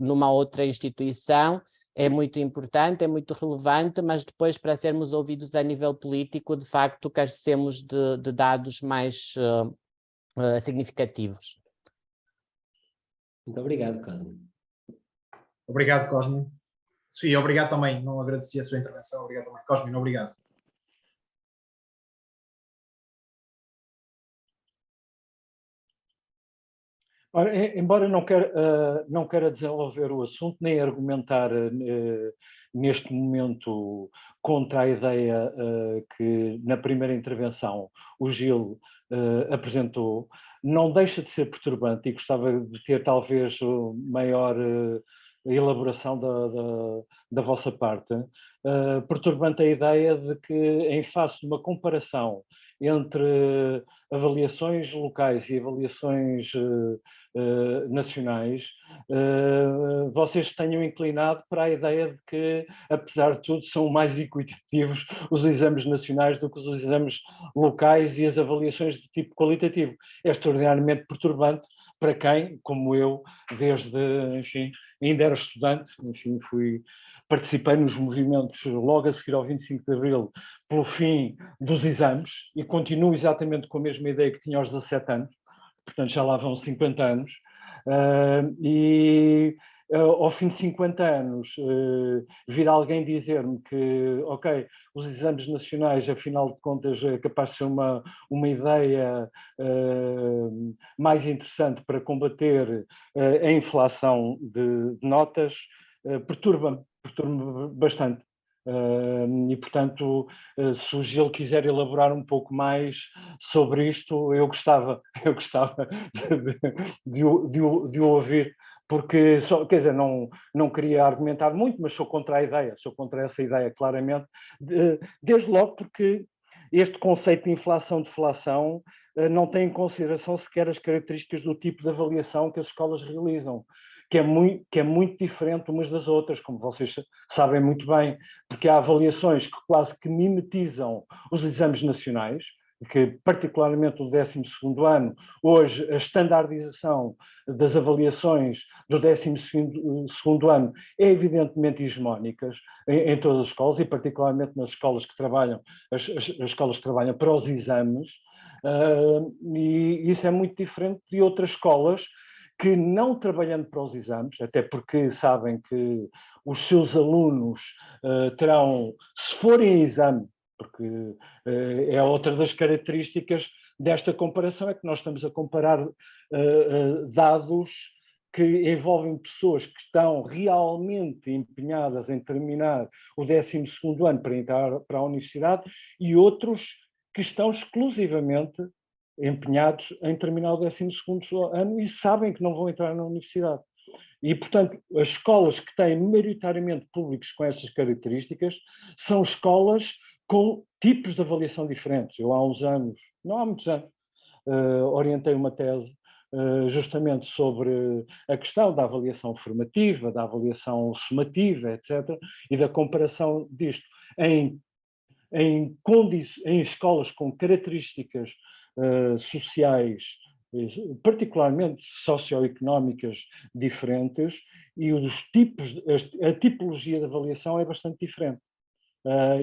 numa outra instituição é muito importante, é muito relevante, mas depois, para sermos ouvidos a nível político, de facto carecemos de dados mais significativos. Muito obrigado, Cosme. Obrigado, Cosme. Sofia, obrigado também, não agradeci a sua intervenção, obrigado também. Cosme, obrigado. Ora, embora não queira desenvolver o assunto, nem argumentar neste momento contra a ideia que na primeira intervenção o Gil apresentou, não deixa de ser perturbante, e gostava de ter talvez maior elaboração da vossa parte, perturbante a ideia de que, em face de uma comparação entre avaliações locais e avaliações nacionais, vocês tenham inclinado para a ideia de que, apesar de tudo, são mais equitativos os exames nacionais do que os exames locais e as avaliações de tipo qualitativo. É extraordinariamente perturbante, para quem, como eu, desde, enfim, ainda era estudante, enfim, participei nos movimentos logo a seguir ao 25 de Abril pelo fim dos exames e continuo exatamente com a mesma ideia que tinha aos 17 anos, portanto já lá vão 50 anos, ao fim de 50 anos vir alguém dizer-me que, ok, os exames nacionais, afinal de contas, é capaz de ser uma ideia mais interessante para combater a inflação de notas, perturba-me bastante. E, portanto, se o Gil quiser elaborar um pouco mais sobre isto, eu gostava de o ouvir, porque, quer dizer, não queria argumentar muito, mas sou contra a ideia, sou contra essa ideia, claramente, desde logo porque este conceito de inflação-deflação não tem em consideração sequer as características do tipo de avaliação que as escolas realizam, que é muito diferente umas das outras, como vocês sabem muito bem, porque há avaliações que quase que mimetizam os exames nacionais, que particularmente o 12º ano, hoje a estandardização das avaliações do 12º ano é evidentemente hegemónica em todas as escolas, e particularmente nas escolas que trabalham, as escolas que trabalham para os exames, e isso é muito diferente de outras escolas que, não trabalhando para os exames, até porque sabem que os seus alunos terão, se forem a exame, porque é outra das características desta comparação, é que nós estamos a comparar dados que envolvem pessoas que estão realmente empenhadas em terminar o 12º ano para entrar para a universidade e outros que estão exclusivamente empenhados em terminar o 12º ano e sabem que não vão entrar na universidade. E, portanto, as escolas que têm maioritariamente públicos com essas características são escolas com tipos de avaliação diferentes. Eu há uns anos, não há muitos anos, orientei uma tese justamente sobre a questão da avaliação formativa, da avaliação sumativa, etc., e da comparação disto em escolas com características sociais, particularmente socioeconómicas diferentes, e os tipos, a tipologia de avaliação é bastante diferente.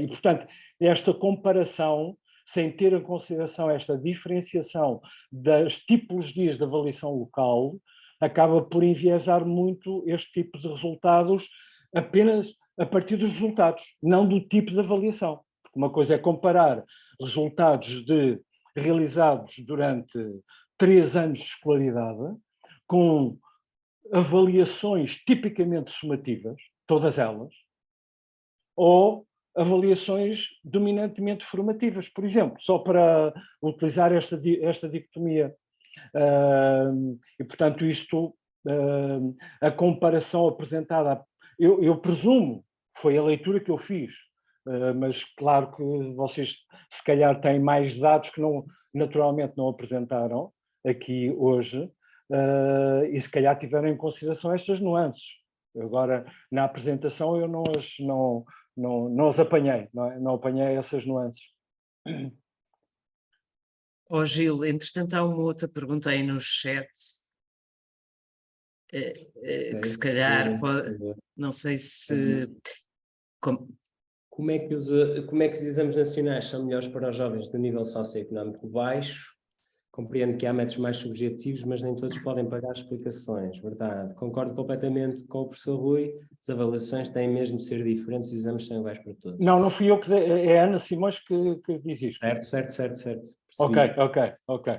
E, portanto, esta comparação, sem ter em consideração esta diferenciação das tipologias de avaliação local, acaba por enviesar muito este tipo de resultados apenas a partir dos resultados, não do tipo de avaliação. Porque uma coisa é comparar resultados realizados durante 3 anos de escolaridade com avaliações tipicamente sumativas, todas elas, ou avaliações dominantemente formativas, por exemplo, só para utilizar esta dicotomia. E, portanto, isto, a comparação apresentada, eu presumo, foi a leitura que eu fiz, mas claro que vocês se calhar têm mais dados que naturalmente não apresentaram aqui hoje, e se calhar tiveram em consideração estas nuances. Agora, na apresentação eu não as apanhei, não apanhei essas nuances. Gil, entretanto há uma outra pergunta aí no chat, que se calhar pode, não sei se... Como é que os exames nacionais são melhores para os jovens do nível socioeconómico baixo? Compreendo que há métodos mais subjetivos, mas nem todos podem pagar explicações, verdade. Concordo completamente com o professor Rui, as avaliações têm mesmo de ser diferentes e os exames são iguais para todos. Não fui eu que... É a Ana Simões que diz isto. Certo. Ok.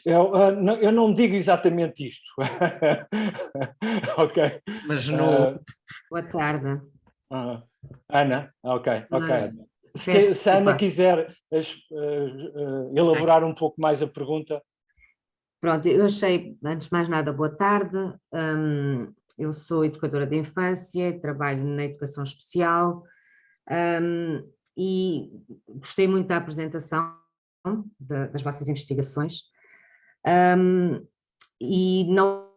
Eu não digo exatamente isto. Ok. Mas no... Boa tarde. Ana, ok. Se a Ana quiser elaborar um pouco mais a pergunta. Pronto, eu achei, antes de mais nada, boa tarde. Eu sou educadora de infância, trabalho na educação especial, e gostei muito da apresentação das vossas investigações, e não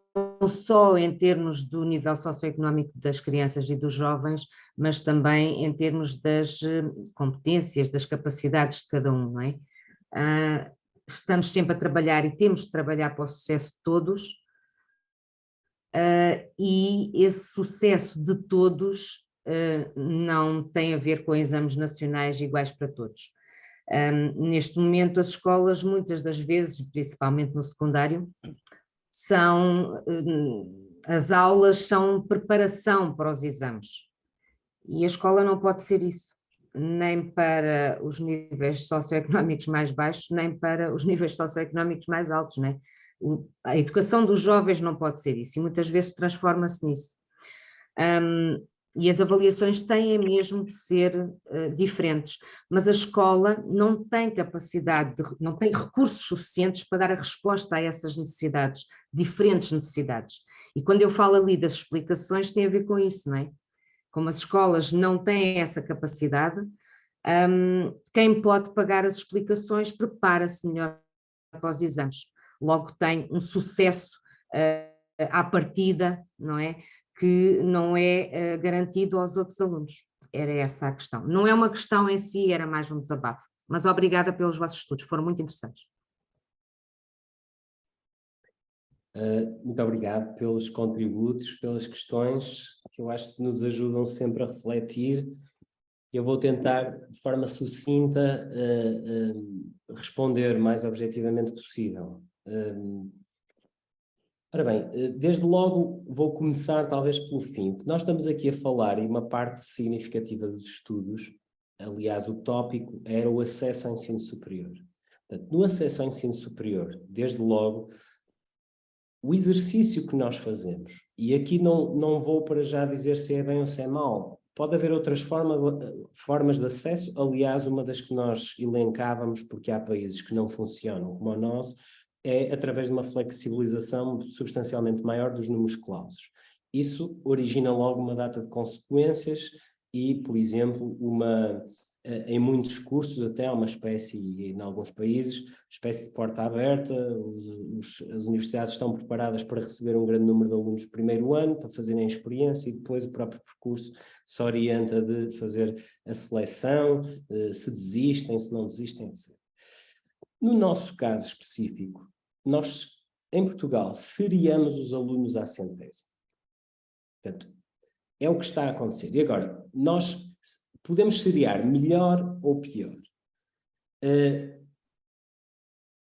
só em termos do nível socioeconómico das crianças e dos jovens, mas também em termos das competências, das capacidades de cada um, não é? Estamos sempre a trabalhar e temos de trabalhar para o sucesso de todos, e esse sucesso de todos não tem a ver com exames nacionais iguais para todos. Neste momento as escolas, muitas das vezes, principalmente no secundário, as aulas são preparação para os exames. E a escola não pode ser isso, nem para os níveis socioeconómicos mais baixos, nem para os níveis socioeconómicos mais altos, né? A educação dos jovens não pode ser isso, e muitas vezes transforma-se nisso. E as avaliações têm mesmo de ser diferentes, mas a escola não tem capacidade, não tem recursos suficientes para dar a resposta a essas necessidades, diferentes necessidades. E quando eu falo ali das explicações, tem a ver com isso, não é? Como as escolas não têm essa capacidade, quem pode pagar as explicações prepara-se melhor para os exames. Logo tem um sucesso à partida, não é? Que não é garantido aos outros alunos. Era essa a questão. Não é uma questão em si, era mais um desabafo. Mas obrigada pelos vossos estudos, foram muito interessantes. Muito obrigado pelos contributos, pelas questões que eu acho que nos ajudam sempre a refletir. Eu vou tentar, de forma sucinta, responder mais objetivamente possível. Ora bem, desde logo vou começar talvez pelo fim. Nós estamos aqui a falar, e uma parte significativa dos estudos, aliás o tópico era o acesso ao ensino superior. Portanto, no acesso ao ensino superior, desde logo, o exercício que nós fazemos, e aqui não vou para já dizer se é bem ou se é mau, pode haver outras formas de acesso, aliás uma das que nós elencávamos, porque há países que não funcionam como o nosso, é através de uma flexibilização substancialmente maior dos números clausos. Isso origina logo uma data de consequências e, por exemplo, em muitos cursos até há uma espécie, em alguns países, espécie de porta aberta, as universidades estão preparadas para receber um grande número de alunos no primeiro ano, para fazerem a experiência e depois o próprio percurso se orienta de fazer a seleção, se desistem, se não desistem, etc. No nosso caso específico, nós, em Portugal, seriamos os alunos à centésima. Portanto, é o que está a acontecer. E agora, nós podemos seriar melhor ou pior.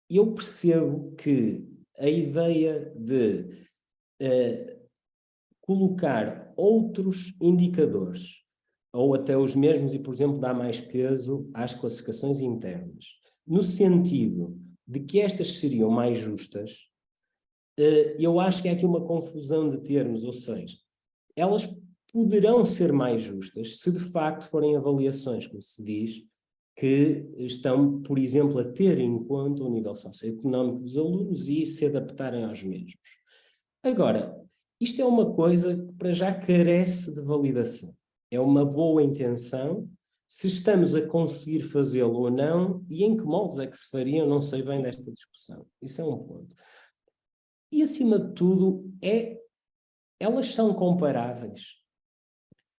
Eu percebo que a ideia de colocar outros indicadores, ou até os mesmos, e por exemplo dar mais peso às classificações internas, no sentido de que estas seriam mais justas, eu acho que há aqui uma confusão de termos, ou seja, elas poderão ser mais justas se de facto forem avaliações, como se diz, que estão, por exemplo, a ter em conta o nível socioeconómico dos alunos e se adaptarem aos mesmos. Agora, isto é uma coisa que para já carece de validação. É uma boa intenção. Se estamos a conseguir fazê-lo ou não, e em que moldes é que se faria, eu não sei bem desta discussão. Isso é um ponto. E, acima de tudo, elas são comparáveis.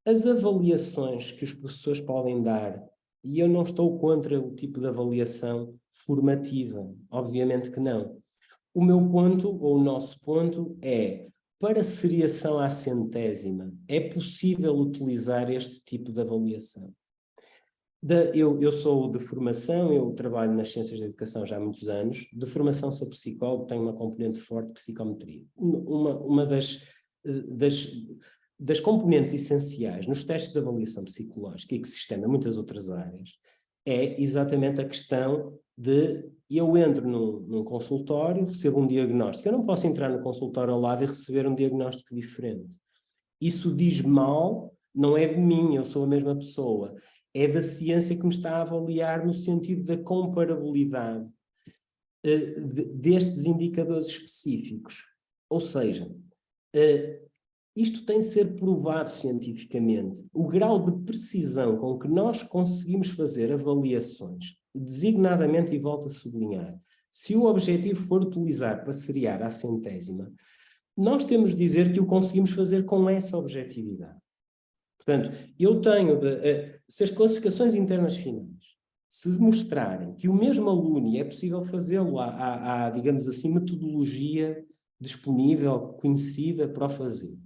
As avaliações que os professores podem dar, e eu não estou contra o tipo de avaliação formativa, obviamente que não. O meu ponto, ou o nosso ponto, é, para seriação à centésima, é possível utilizar este tipo de avaliação. Eu sou de formação, eu trabalho nas ciências da educação já há muitos anos, de formação sou psicólogo, tenho uma componente forte de psicometria. Uma das componentes essenciais nos testes de avaliação psicológica e que se estende a muitas outras áreas é exatamente a questão de eu entro num consultório, recebo um diagnóstico, eu não posso entrar no consultório ao lado e receber um diagnóstico diferente. Isso diz mal, não é de mim, eu sou a mesma pessoa. É da ciência que me está a avaliar no sentido da comparabilidade destes indicadores específicos. Ou seja, isto tem de ser provado cientificamente. O grau de precisão com que nós conseguimos fazer avaliações, designadamente, e volto a sublinhar, se o objetivo for utilizar para seriar à centésima, nós temos de dizer que o conseguimos fazer com essa objetividade. Portanto, eu tenho se as classificações internas finais se mostrarem que o mesmo aluno, e é possível fazê-lo, há, digamos assim, metodologia disponível, conhecida para o fazer.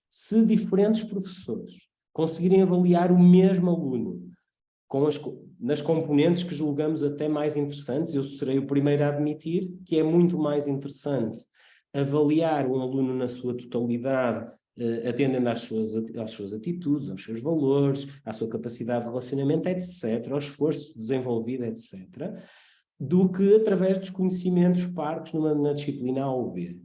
Se diferentes professores conseguirem avaliar o mesmo aluno nas componentes que julgamos até mais interessantes, eu serei o primeiro a admitir que é muito mais interessante avaliar um aluno na sua totalidade, atendendo às suas atitudes, aos seus valores, à sua capacidade de relacionamento, etc., ao esforço desenvolvido, etc., do que através dos conhecimentos parcos na disciplina A ou B.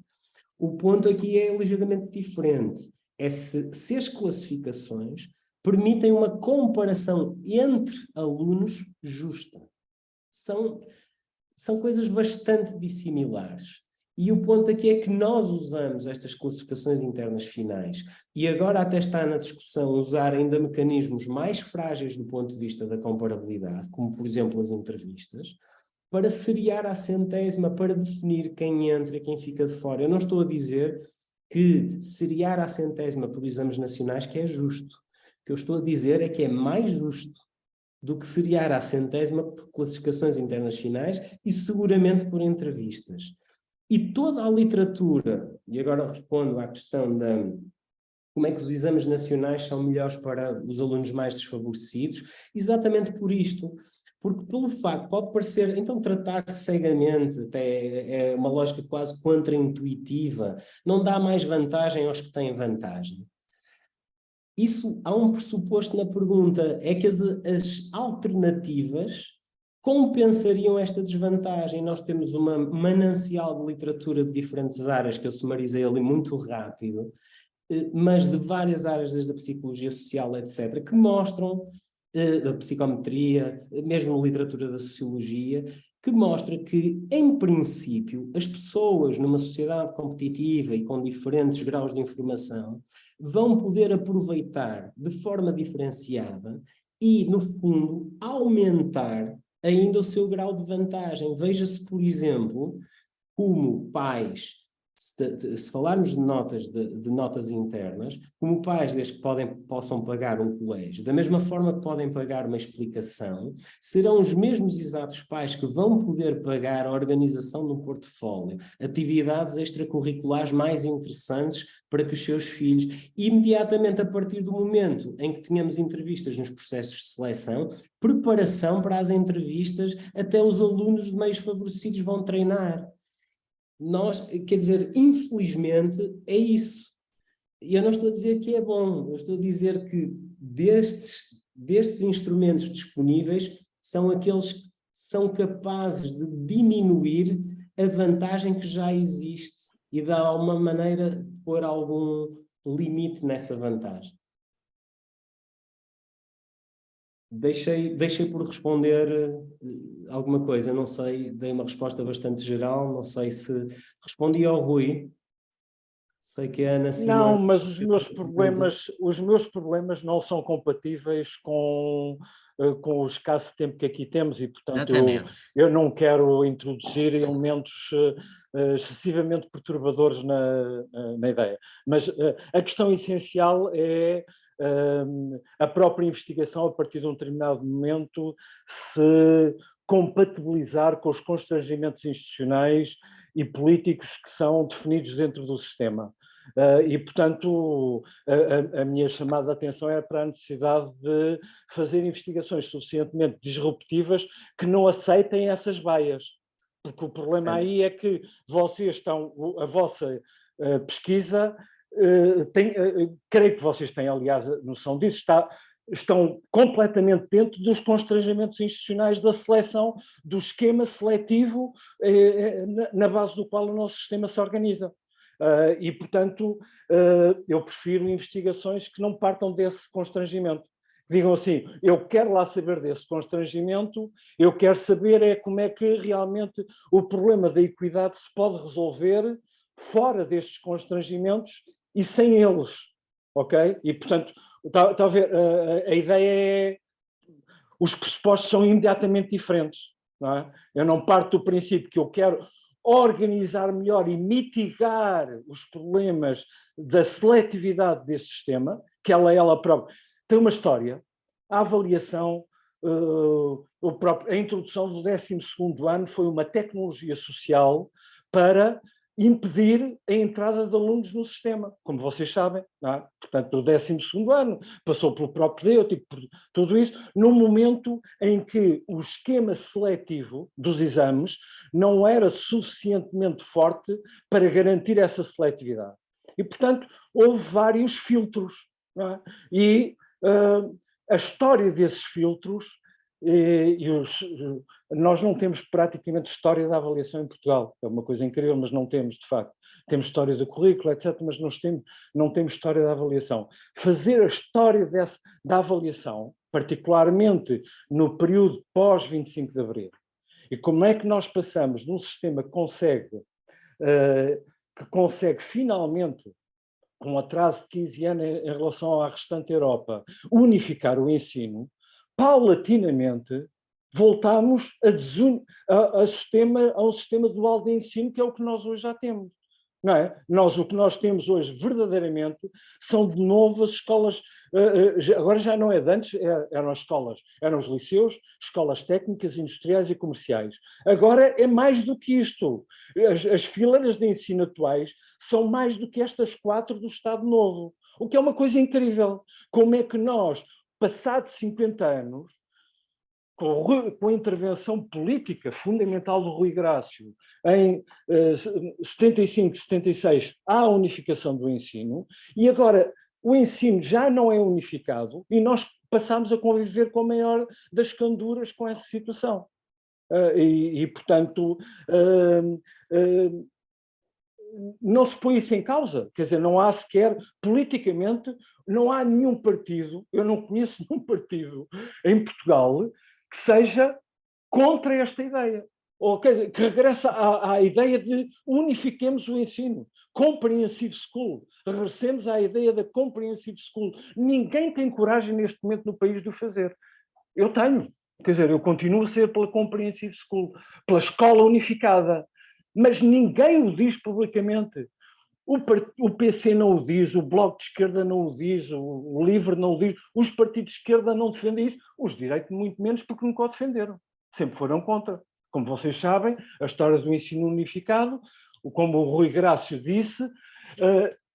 O ponto aqui é ligeiramente diferente. É se as classificações permitem uma comparação entre alunos justa. São coisas bastante dissimilares. E o ponto aqui é que nós usamos estas classificações internas finais e agora até está na discussão usar ainda mecanismos mais frágeis do ponto de vista da comparabilidade, como por exemplo as entrevistas, para seriar à centésima, para definir quem entra e quem fica de fora. Eu não estou a dizer que seriar à centésima por exames nacionais que é justo. O que eu estou a dizer é que é mais justo do que seriar à centésima por classificações internas finais e seguramente por entrevistas. E toda a literatura, e agora respondo à questão de como é que os exames nacionais são melhores para os alunos mais desfavorecidos, exatamente por isto. Porque pelo facto, pode parecer, então tratar cegamente, até é uma lógica quase contra-intuitiva, não dá mais vantagem aos que têm vantagem. Isso, há um pressuposto na pergunta, é que as alternativas compensariam esta desvantagem. Nós temos uma manancial de literatura de diferentes áreas, que eu sumarizei ali muito rápido, mas de várias áreas, desde a psicologia social, etc., que mostram da psicometria, mesmo na literatura da sociologia, que mostra que, em princípio, as pessoas numa sociedade competitiva e com diferentes graus de informação vão poder aproveitar de forma diferenciada e, no fundo, aumentar ainda o seu grau de vantagem. Veja-se, por exemplo, como pais, se falarmos de notas internas, como pais desde que possam pagar um colégio, da mesma forma que podem pagar uma explicação, serão os mesmos exatos pais que vão poder pagar a organização de um portfólio, atividades extracurriculares mais interessantes para que os seus filhos, imediatamente a partir do momento em que tenhamos entrevistas nos processos de seleção, preparação para as entrevistas, até os alunos de meios favorecidos vão treinar. Quer dizer, infelizmente é isso. E eu não estou a dizer que é bom, eu estou a dizer que destes instrumentos disponíveis são aqueles que são capazes de diminuir a vantagem que já existe e de alguma maneira pôr algum limite nessa vantagem. Deixei por responder alguma coisa, não sei, dei uma resposta bastante geral, não sei se respondi ao Rui. Sei que a Ana Simões... Não, mas os meus problemas não são compatíveis com o escasso tempo que aqui temos e, portanto, eu não quero introduzir elementos excessivamente perturbadores na ideia. Mas a questão essencial é a própria investigação, a partir de um determinado momento, se compatibilizar com os constrangimentos institucionais e políticos que são definidos dentro do sistema. E, portanto, a minha chamada de atenção é para a necessidade de fazer investigações suficientemente disruptivas que não aceitem essas baias. Porque o problema aí é que a vossa pesquisa, creio que vocês têm, aliás, a noção disso, estão completamente dentro dos constrangimentos institucionais da seleção, do esquema seletivo na base do qual o nosso sistema se organiza. E, portanto, eu prefiro investigações que não partam desse constrangimento. Digam assim, eu quero lá saber desse constrangimento, eu quero saber como é que realmente o problema da equidade se pode resolver fora destes constrangimentos e sem eles, ok? E, portanto, está a ver, a ideia é, os pressupostos são imediatamente diferentes, não é? Eu não parto do princípio que eu quero organizar melhor e mitigar os problemas da seletividade deste sistema, que ela própria tem uma história, a avaliação, a introdução do 12º ano foi uma tecnologia social para impedir a entrada de alunos no sistema, como vocês sabem, não é? Portanto, o 12º ano passou pelo propedêutico, por tudo isso, num momento em que o esquema seletivo dos exames não era suficientemente forte para garantir essa seletividade. E, portanto, houve vários filtros, não é? E a história desses filtros, nós não temos praticamente história da avaliação em Portugal, é uma coisa incrível, mas não temos, de facto. Temos história do currículo, etc., mas não temos história da avaliação. Fazer a história da avaliação, particularmente no período pós-25 de Abril, e como é que nós passamos de um sistema que consegue finalmente, com um atraso de 15 anos em relação à restante Europa, unificar o ensino, paulatinamente voltamos a um sistema dual de ensino, que é o que nós hoje já temos. Não é? O que nós temos hoje verdadeiramente são de novo as escolas, agora já não é de antes, eram as escolas, eram os liceus, escolas técnicas, industriais e comerciais. Agora é mais do que isto. As fileiras de ensino atuais são mais do que estas 4 do Estado Novo, o que é uma coisa incrível. Como é que nós, passados 50 anos, com a intervenção política fundamental do Rui Grácio, em 75, 76, há a unificação do ensino, e agora o ensino já não é unificado e nós passamos a conviver com a maior das canduras com essa situação. Portanto, não se põe isso em causa, quer dizer, não há sequer, politicamente, não há nenhum partido, eu não conheço nenhum partido em Portugal que seja contra esta ideia, ou quer dizer, que regressa à ideia de unifiquemos o ensino, comprehensive school, regressemos à ideia da comprehensive school. Ninguém tem coragem neste momento no país de o fazer. Eu tenho, quer dizer, eu continuo a ser pela comprehensive school, pela escola unificada, mas ninguém o diz publicamente. O PC não o diz, o Bloco de Esquerda não o diz, o LIVRE não o diz, os partidos de esquerda não defendem isso, os direitos muito menos, porque nunca o defenderam, sempre foram contra. Como vocês sabem, a história do ensino unificado, como o Rui Grácio disse,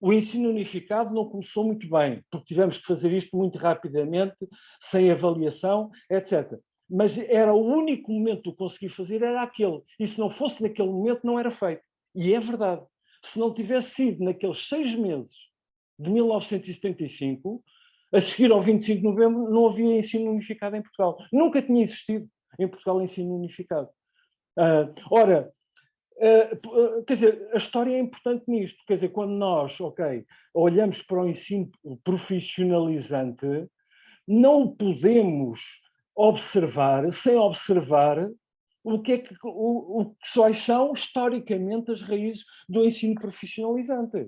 o ensino unificado não começou muito bem, porque tivemos que fazer isto muito rapidamente, sem avaliação, etc. Mas era o único momento que eu consegui fazer, era aquele. E se não fosse naquele momento, não era feito. E é verdade. Se não tivesse sido naqueles 6 meses de 1975, a seguir ao 25 de novembro, não havia ensino unificado em Portugal. Nunca tinha existido em Portugal ensino unificado. Quer dizer, a história é importante nisto. Quer dizer, quando nós, olhamos para o ensino profissionalizante, não podemos observar, sem observar, o que são historicamente as raízes do ensino profissionalizante.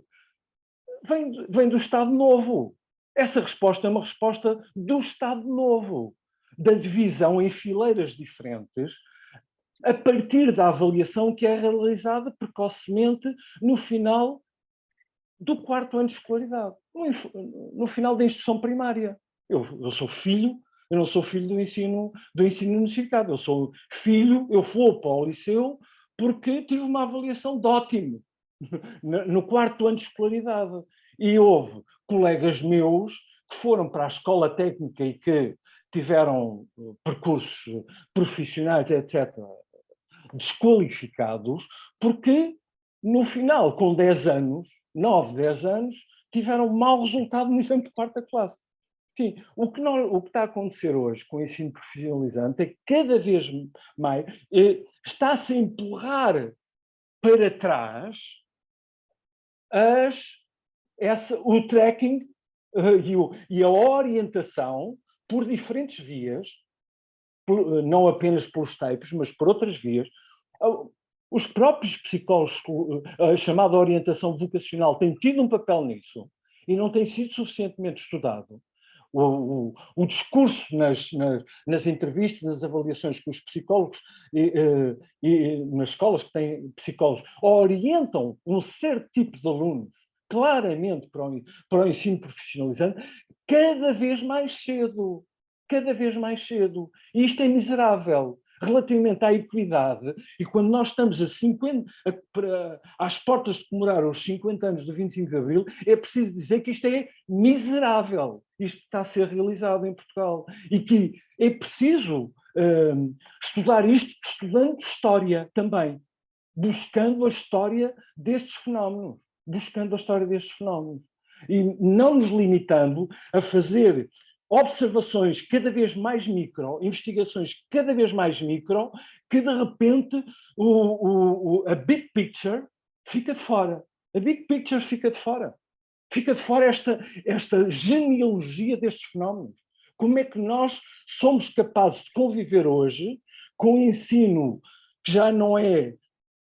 Vem do Estado Novo. Essa resposta é uma resposta do Estado Novo, da divisão em fileiras diferentes, a partir da avaliação que é realizada precocemente no final do 4º ano de escolaridade, no final da instrução primária. Eu sou filho. Eu não sou filho do ensino unificado, eu vou para o liceu porque tive uma avaliação de ótimo no 4º ano de escolaridade. E houve colegas meus que foram para a escola técnica e que tiveram percursos profissionais, etc., desqualificados, porque no final, com 10 anos, 9, 10 anos, tiveram um mau resultado no exame de 4ª classe. Sim, o que está a acontecer hoje com o ensino profissionalizante é que cada vez mais está-se a empurrar para trás o tracking e a orientação por diferentes vias, não apenas pelos tapes, mas por outras vias. Os próprios psicólogos, a chamada orientação vocacional, têm tido um papel nisso e não tem sido suficientemente estudado. O discurso nas entrevistas, nas avaliações que os psicólogos e nas escolas que têm psicólogos orientam um certo tipo de alunos claramente para o ensino profissionalizante cada vez mais cedo. E isto é miserável. relativamente à equidade, e quando nós estamos às portas de comemorar os 50 anos do 25 de Abril, é preciso dizer que isto é miserável, isto está a ser realizado em Portugal, e que é preciso estudar isto, estudando história também, buscando a história destes fenómenos, e não nos limitando a fazer observações cada vez mais micro, investigações cada vez mais micro, que de repente a big picture fica de fora. A big picture fica de fora. Fica de fora esta genealogia destes fenómenos. Como é que nós somos capazes de conviver hoje com um ensino que já não é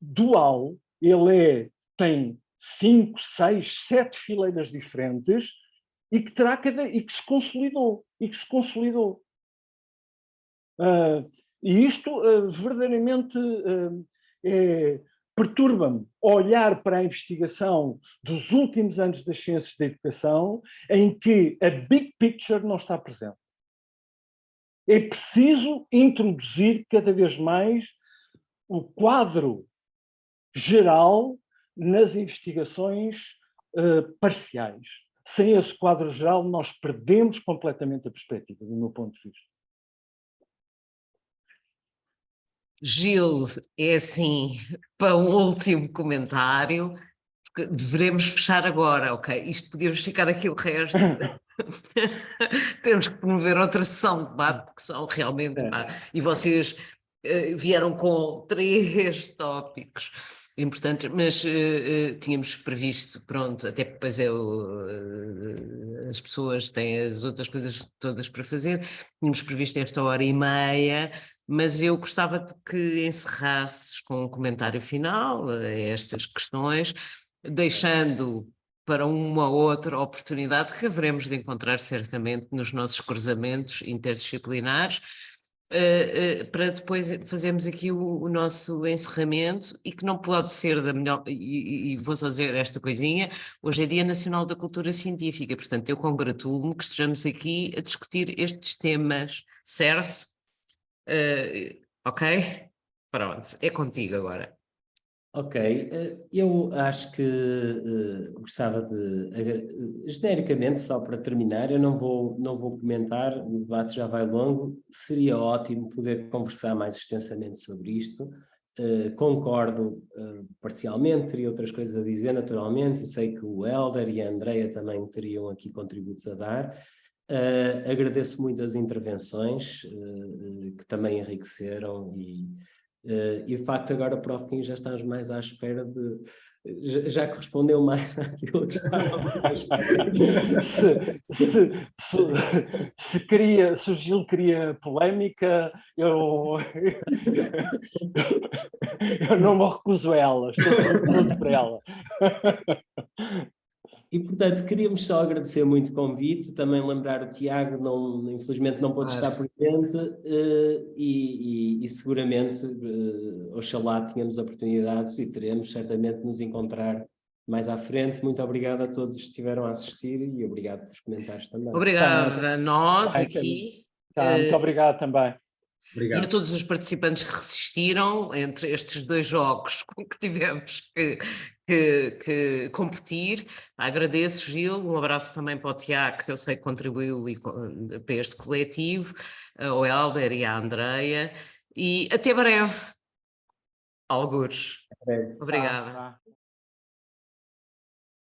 dual, ele tem 5, 6, 7 fileiras diferentes, e que se consolidou. E isto verdadeiramente perturba-me olhar para a investigação dos últimos anos das ciências da educação, em que a big picture não está presente. É preciso introduzir cada vez mais o quadro geral nas investigações parciais. Sem esse quadro geral, nós perdemos completamente a perspectiva, do meu ponto de vista. Gil, é assim, para um último comentário, porque devemos fechar agora, ok? Isto podíamos ficar aqui o resto. Temos que promover outra sessão de debate, que são realmente... E vocês vieram com 3 tópicos importantes, mas tínhamos previsto, pronto, até porque depois as pessoas têm as outras coisas todas para fazer, tínhamos previsto esta 1h30, mas eu gostava de que encerrasses com um comentário final a estas questões, deixando para uma outra oportunidade que haveremos de encontrar certamente nos nossos cruzamentos interdisciplinares, para depois fazermos aqui o nosso encerramento, e que não pode ser da melhor, e vou só dizer esta coisinha, hoje é Dia Nacional da Cultura Científica, portanto eu congratulo-me que estejamos aqui a discutir estes temas, certo? Ok? Pronto, é contigo agora. Ok, eu acho que gostava de, genericamente, só para terminar, eu não vou comentar, o debate já vai longo, seria ótimo poder conversar mais extensamente sobre isto, concordo parcialmente, teria outras coisas a dizer naturalmente, e sei que o Hélder e a Andreia também teriam aqui contributos a dar. Agradeço muito as intervenções, que também enriqueceram, e de facto agora para o fim já estamos mais à espera de... Já correspondeu mais àquilo que estávamos à espera. Se o Gil queria polémica, eu não me recuso a ela, estou pronto para ela. E, portanto, queríamos só agradecer muito o convite, também lembrar o Tiago, infelizmente não pôde estar presente, e seguramente, oxalá tenhamos oportunidades, e teremos certamente de nos encontrar mais à frente. Muito obrigado a todos que estiveram a assistir, e obrigado pelos comentários também. Obrigada a nós aqui. Muito obrigado também. Obrigado. E a todos os participantes que resistiram entre estes 2 jogos com que tivemos que competir. Agradeço, Gil, um abraço também para o Tiago, que eu sei que contribuiu para este coletivo, ao Hélder e à Andreia, e até breve. Algures. Obrigada.